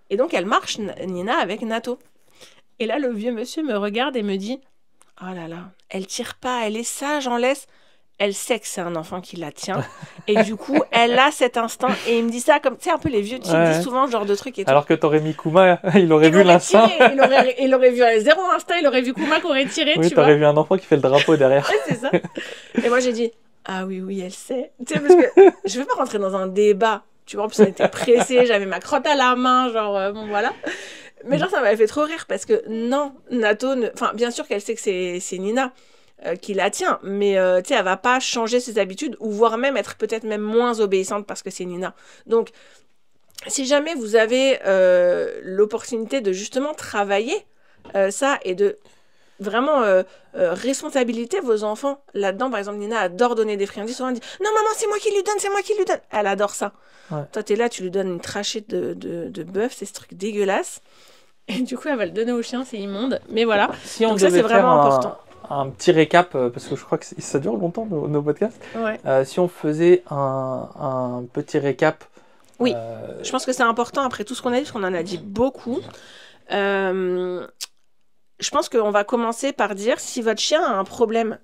Et donc elle marche, Nina, avec Nato. Et là, le vieux monsieur me regarde et me dit « Oh là là, elle tire pas, elle est sage en laisse. » Elle sait que c'est un enfant qui la tient. Et du coup, elle a cet instinct. Et il me dit ça comme, tu sais, un peu les vieux types disent souvent ce genre de truc et tout. Alors que t'aurais mis Kuma, il aurait vu l'instinct. Il aurait vu un zéro instinct, il aurait vu Kuma qui aurait tiré, oui, tu vois. t'aurais vu un enfant qui fait le drapeau derrière. Ouais, c'est ça. Et moi, j'ai dit, ah oui, elle sait. Tu sais, parce que je veux pas rentrer dans un débat. Tu vois, en plus, on était pressés, j'avais ma crotte à la main, genre, bon, voilà. Mais genre, ça m'avait fait trop rire parce que non, Nato, enfin, bien sûr qu'elle sait que c'est Nina qui la tient, mais tu sais, elle va pas changer ses habitudes ou voire même être peut-être même moins obéissante parce que c'est Nina. Donc, si jamais vous avez l'opportunité de justement travailler ça et de vraiment responsabiliser vos enfants là-dedans, par exemple, Nina adore donner des friandises, souvent elle dit « Non, maman, c'est moi qui lui donne !» Elle adore ça. Ouais. Toi, t'es là, tu lui donnes une trachée de bœuf, c'est ce truc dégueulasse. Et du coup, elle va le donner au chien, c'est immonde. Mais voilà, si on donc ça, c'est vraiment important. Un petit récap, parce que je crois que ça dure longtemps, nos podcasts. Ouais. Si on faisait un petit récap. Oui, je pense que c'est important après tout ce qu'on a dit, parce qu'on en a dit beaucoup. Je pense qu'on va commencer par dire si votre chien a un problème,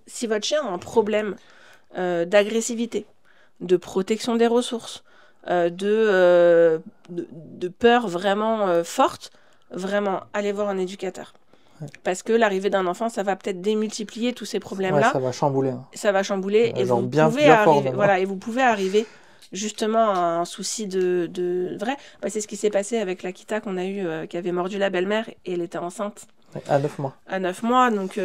d'agressivité, de protection des ressources, de peur vraiment forte, vraiment, allez voir un éducateur. Parce que l'arrivée d'un enfant, ça va peut-être démultiplier tous ces problèmes-là. Ouais, ça va chambouler. Ça va chambouler et vous pouvez arriver, voilà, et vous pouvez arriver justement à un souci de vrai. C'est ce qui s'est passé avec l'Akita qu'on a eu, qui avait mordu la belle-mère et elle était enceinte. À 9 mois. À 9 mois, donc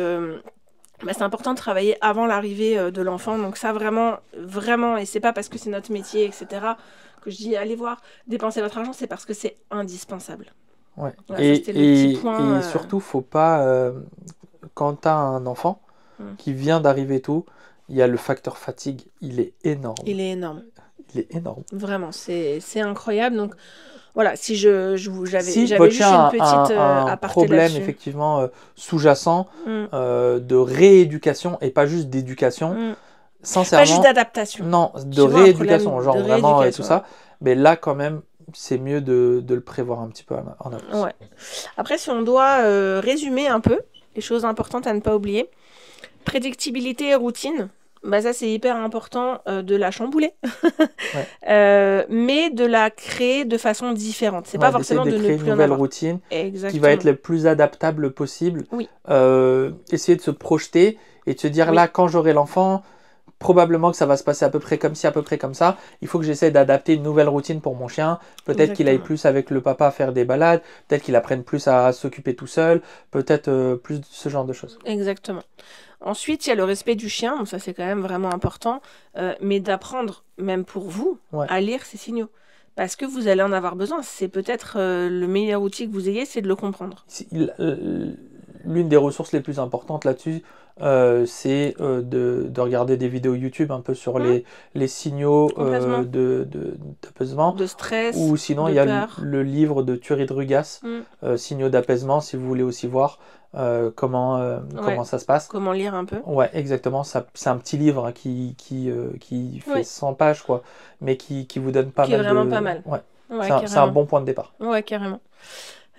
c'est important de travailler avant l'arrivée de l'enfant. Donc ça vraiment, et c'est pas parce que c'est notre métier, etc., que je dis allez voir, dépensez votre argent, c'est parce que c'est indispensable. Ouais. Voilà, et surtout, faut pas, quand tu as un enfant qui vient d'arriver tout, il y a le facteur fatigue, il est énorme. Il est énorme. Vraiment, c'est incroyable. Donc voilà, si j'avais juste une petite un problème effectivement sous-jacent de rééducation et pas juste d'éducation, sincèrement. Pas juste d'adaptation. Non, de rééducation, genre vraiment et tout ça. Mais là, quand même, c'est mieux de le prévoir un petit peu en avance. Ouais. Après, si on doit résumer un peu, les choses importantes à ne pas oublier, prédictibilité et routine, ça c'est hyper important de la chambouler, mais de la créer de façon différente. C'est pas forcément de créer ne plus une nouvelle routine qui va être le plus adaptable possible. Oui. Essayer de se projeter et de se dire là, quand j'aurai l'enfant, probablement que ça va se passer à peu près comme ci, à peu près comme ça. Il faut que j'essaie d'adapter une nouvelle routine pour mon chien. Peut-être qu'il aille plus avec le papa à faire des balades. Peut-être qu'il apprenne plus à s'occuper tout seul. Peut-être plus ce genre de choses. Exactement. Ensuite, il y a le respect du chien. Donc ça, c'est quand même vraiment important. Mais d'apprendre, même pour vous, à lire ces signaux. Parce que vous allez en avoir besoin. C'est peut-être le meilleur outil que vous ayez, c'est de le comprendre. L'une des ressources les plus importantes là-dessus, c'est de regarder des vidéos YouTube un peu sur les signaux d'apaisement. De stress, ou sinon, il y a le livre de Thierry Drugas, Signaux d'apaisement, si vous voulez aussi voir comment ça se passe. Comment lire un peu. Ouais, exactement. C'est un petit livre qui fait 100 pages, quoi, mais qui vous donne pas mal. Qui est vraiment pas mal. Ouais. C'est un bon point de départ. Ouais, carrément.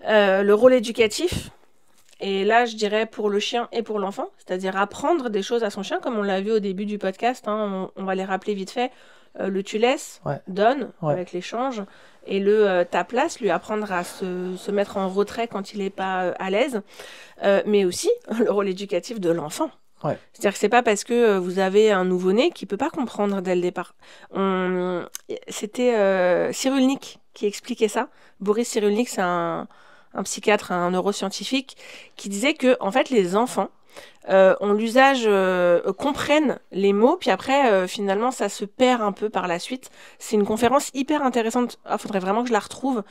Le rôle éducatif. Et là, je dirais pour le chien et pour l'enfant, c'est-à-dire apprendre des choses à son chien, comme on l'a vu au début du podcast, on va les rappeler vite fait. Le tu laisses, donne, avec l'échange, et le ta place, lui apprendre à se mettre en retrait quand il n'est pas à l'aise, mais aussi le rôle éducatif de l'enfant. Ouais. C'est-à-dire que c'est pas parce que vous avez un nouveau-né qui peut pas comprendre dès le départ. C'était Cyrulnik qui expliquait ça. Boris Cyrulnik, c'est un psychiatre, un neuroscientifique, qui disait que en fait les enfants, l'usage comprenne les mots, puis après, finalement, ça se perd un peu par la suite. C'est une conférence hyper intéressante. Ah, faudrait vraiment que je la retrouve.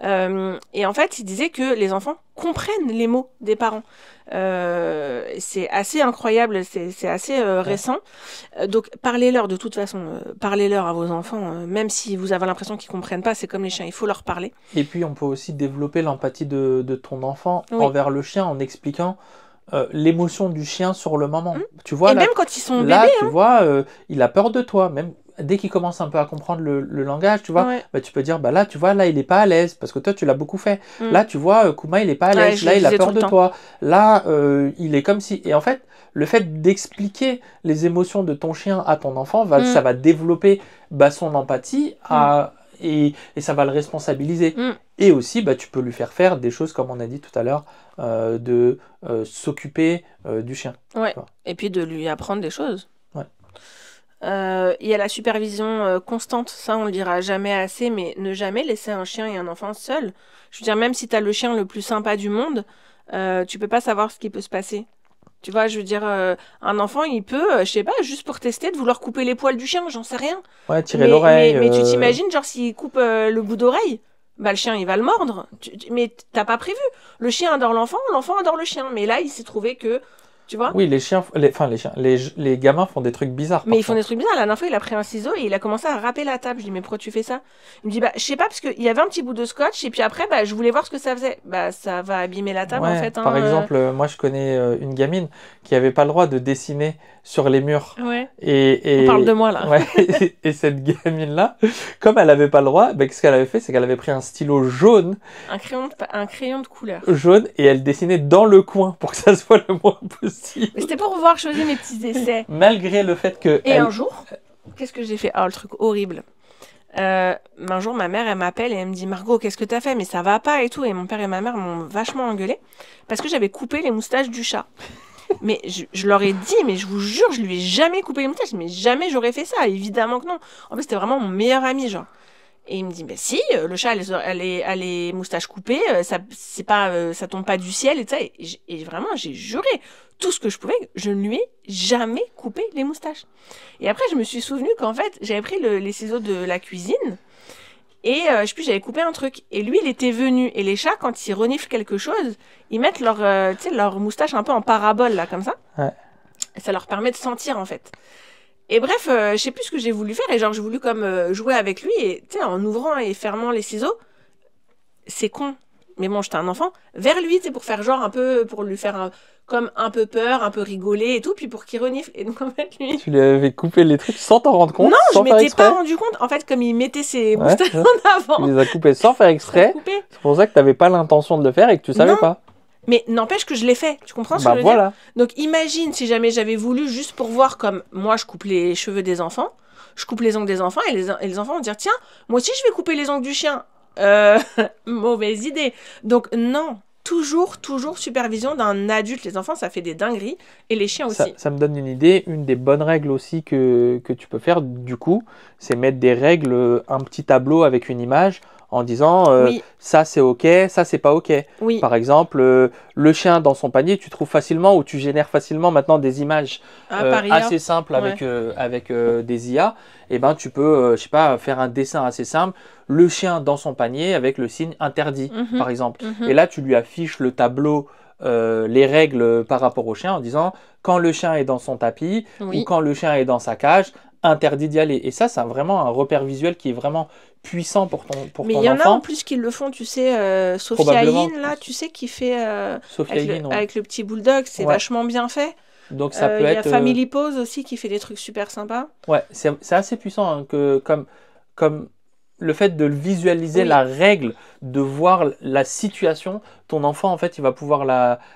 Et en fait, il disait que les enfants comprennent les mots des parents. C'est assez incroyable, c'est assez récent. Donc, parlez-leur de toute façon. Parlez-leur à vos enfants, même si vous avez l'impression qu'ils comprennent pas. C'est comme les chiens, il faut leur parler. Et puis, on peut aussi développer l'empathie de ton enfant Oui. envers le chien en expliquant l'émotion du chien sur le moment. Tu vois, Et là, même quand ils sont là, bébés. tu vois, il a peur de toi. Même dès qu'il commence un peu à comprendre le langage, tu vois, Ouais. bah, tu peux dire, bah là, tu vois, là, il est pas à l'aise parce que toi, tu l'as beaucoup fait. Mm. Là, tu vois, Kuma, il est pas à l'aise. Ouais, là, il a peur tout le de temps. toi. Là, il est comme si. Et en fait, le fait d'expliquer les émotions de ton chien à ton enfant, ça va développer son empathie et ça va le responsabiliser. Et aussi, bah, tu peux lui faire des choses, comme on a dit tout à l'heure, de s'occuper du chien. Ouais. Et puis de lui apprendre des choses. Ouais. Il y a la supervision constante, ça on le dira jamais assez, mais ne jamais laisser un chien et un enfant seuls. Je veux dire, même si tu as le chien le plus sympa du monde, tu peux pas savoir ce qui peut se passer. Tu vois, je veux dire, un enfant, il peut, je sais pas, juste pour tester, de vouloir couper les poils du chien, j'en sais rien. Ouais, tirer l'oreille. Mais tu t'imagines, genre, s'il coupe le bout d'oreille, bah le chien, il va le mordre. Mais t'as pas prévu. Le chien adore l'enfant, l'enfant adore le chien. Mais là, il s'est trouvé que, tu vois. Oui, les gamins font des trucs bizarres. Mais ils font des trucs bizarres. La dernière fois, il a pris un ciseau et il a commencé à râper la table. Je dis, mais pourquoi tu fais ça? Il me dit, bah, je sais pas, parce qu'il y avait un petit bout de scotch et puis après, bah, je voulais voir ce que ça faisait. Bah, ça va abîmer la table, en fait. Par exemple, moi, je connais une gamine qui avait pas le droit de dessiner sur les murs. Ouais. Et on parle de moi, là. Ouais, et cette gamine-là, comme elle avait pas le droit, bah, ce qu'elle avait fait, c'est qu'elle avait pris un stylo jaune. Un crayon de couleur. Jaune, et elle dessinait dans le coin pour que ça soit le moins possible. Mais c'était pour pouvoir choisir mes petits essais. Malgré le fait que... Et un jour, qu'est-ce que j'ai fait? Oh, le truc horrible. Un jour, ma mère, elle m'appelle et elle me dit, Margot, qu'est-ce que t'as fait? Mais ça va pas et tout. Et mon père et ma mère m'ont vachement engueulé parce que j'avais coupé les moustaches du chat. Mais je leur ai dit, mais je vous jure, je lui ai jamais coupé les moustaches. Mais jamais j'aurais fait ça. Évidemment que non. En plus, c'était vraiment mon meilleur ami, genre. Et il me dit, mais si, le chat a les moustaches coupées, ça tombe pas du ciel et tout ça. Et vraiment, j'ai juré tout ce que je pouvais, je ne lui ai jamais coupé les moustaches. Et après, je me suis souvenu qu'en fait, j'avais pris les ciseaux de la cuisine et je sais plus, j'avais coupé un truc. Et lui, il était venu. Et les chats, quand ils reniflent quelque chose, ils mettent leur moustache un peu en parabole, là, comme ça. Ouais. Et ça leur permet de sentir, en fait. Et bref, je sais plus ce que j'ai voulu faire. Et genre, j'ai voulu comme jouer avec lui. Et tu sais, en ouvrant et fermant les ciseaux, c'est con. Mais bon, j'étais un enfant. Vers lui, tu sais, pour faire genre un peu, pour lui faire comme un peu peur, un peu rigoler et tout. Puis pour qu'il renifle. Et donc, en fait, lui... Tu lui avais coupé les trucs sans t'en rendre compte? Non, sans je m'étais pas rendu compte. En fait, comme il mettait ses moustaches en avant. Tu les as coupés sans faire exprès. C'est pour ça que t'avais pas l'intention de le faire et que tu savais pas. Mais n'empêche que je l'ai fait, tu comprends ce que je veux dire? Donc imagine si jamais j'avais voulu juste pour voir comme moi je coupe les cheveux des enfants, je coupe les ongles des enfants et les enfants vont dire tiens, moi aussi je vais couper les ongles du chien. Mauvaise idée. Donc non, toujours supervision d'un adulte. Les enfants ça fait des dingueries et les chiens aussi. Ça me donne une idée, une des bonnes règles aussi que tu peux faire du coup, c'est mettre des règles, un petit tableau avec une image en disant ça c'est ok, ça c'est pas ok. Oui. Par exemple, le chien dans son panier, tu trouves facilement ou tu génères facilement maintenant des images assez simples avec des IA. Et ben tu peux, je sais pas, faire un dessin assez simple. Le chien dans son panier avec le signe interdit, par exemple. Et là tu lui affiches le tableau. Les règles par rapport au chien en disant quand le chien est dans son tapis ou quand le chien est dans sa cage, interdit d'y aller. Et ça, c'est vraiment un repère visuel qui est vraiment puissant pour ton enfant. Mais il y en a en plus qui le font, tu sais, Sophia Hine, là, tu sais, qui fait avec le petit bulldog, c'est vachement bien fait. Donc ça peut être... Il y a Family Pose aussi qui fait des trucs super sympas. Ouais, c'est assez puissant hein, que comme le fait de visualiser la règle, de voir la situation, ton enfant, en fait, il va pouvoir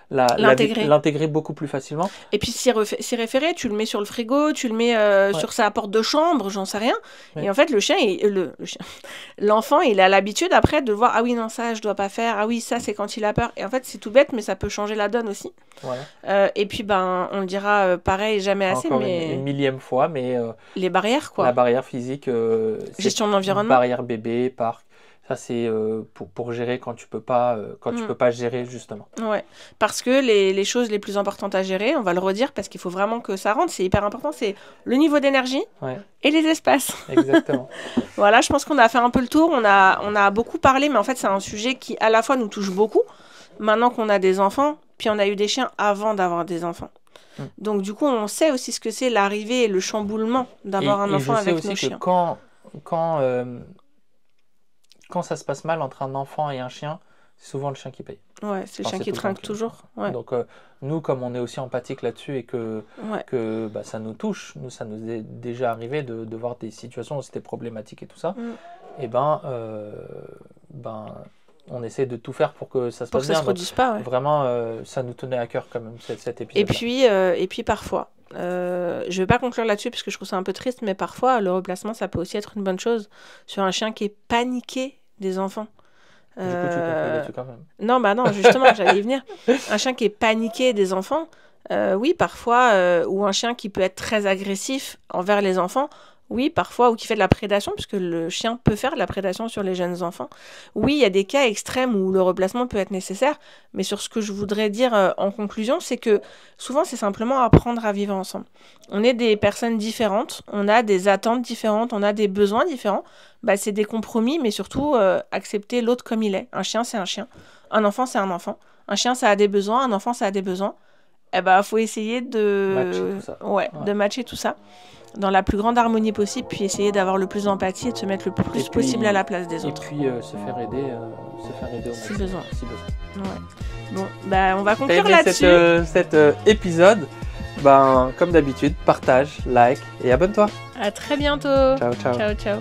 l'intégrer beaucoup plus facilement. Et puis, s'y référer, tu le mets sur le frigo, tu le mets sur sa porte de chambre, j'en sais rien. Ouais. Et en fait, l'enfant, il a l'habitude après de voir, ah oui, non, ça, je dois pas faire. Ah oui, ça, c'est quand il a peur. Et en fait, c'est tout bête, mais ça peut changer la donne aussi. Ouais. Et puis, on le dira pareil, jamais assez. Encore mais une millième fois, mais... les barrières, quoi. La barrière physique. Gestion de l'environnement. Barrière bébé, parc. Ça, c'est pour gérer quand tu peux pas, tu peux pas gérer, justement. Ouais, parce que les choses les plus importantes à gérer, on va le redire, parce qu'il faut vraiment que ça rentre, c'est hyper important, c'est le niveau d'énergie et les espaces. Exactement. Voilà, je pense qu'on a fait un peu le tour, on a beaucoup parlé, mais en fait, c'est un sujet qui, à la fois, nous touche beaucoup, maintenant qu'on a des enfants, puis on a eu des chiens avant d'avoir des enfants. Donc, du coup, on sait aussi ce que c'est l'arrivée et le chamboulement d'avoir un enfant avec nos chiens. Quand ça se passe mal entre un enfant et un chien, c'est souvent le chien qui paye. Ouais, c'est le chien qui trinque toujours. Ouais. Donc, nous, comme on est aussi empathique là-dessus et que ça nous touche, ça nous est déjà arrivé de voir des situations où c'était problématique et tout ça, et on essaie de tout faire pour que ça se passe bien. Pour que ça se redise pas, ouais. Vraiment, ça nous tenait à cœur quand même, cet épisode. Et puis parfois, je vais pas conclure là-dessus parce que je trouve ça un peu triste, mais parfois, le replacement, ça peut aussi être une bonne chose sur un chien qui est paniqué des enfants. Du coup, tu conclus là-dessus quand même. Non, bah non, justement, j'allais y venir. Un chien qui est paniqué des enfants, oui, parfois, ou un chien qui peut être très agressif envers les enfants, oui, parfois, ou qui fait de la prédation, puisque le chien peut faire de la prédation sur les jeunes enfants. Oui, il y a des cas extrêmes où le replacement peut être nécessaire, mais sur ce que je voudrais dire en conclusion, c'est que souvent, c'est simplement apprendre à vivre ensemble. On est des personnes différentes, on a des attentes différentes, on a des besoins différents. C'est des compromis, mais surtout accepter l'autre comme il est. Un chien, c'est un chien. Un enfant, c'est un enfant. Un chien, ça a des besoins, un enfant, ça a des besoins. Faut essayer de matcher tout ça dans la plus grande harmonie possible, puis essayer d'avoir le plus d'empathie et de se mettre le plus possible à la place des autres. Et puis se faire aider au si besoin. Ouais. Bon, on va conclure conclure là-dessus. Cet épisode, comme d'habitude, partage, like et abonne-toi. À très bientôt. Ciao, ciao. Ciao, ciao.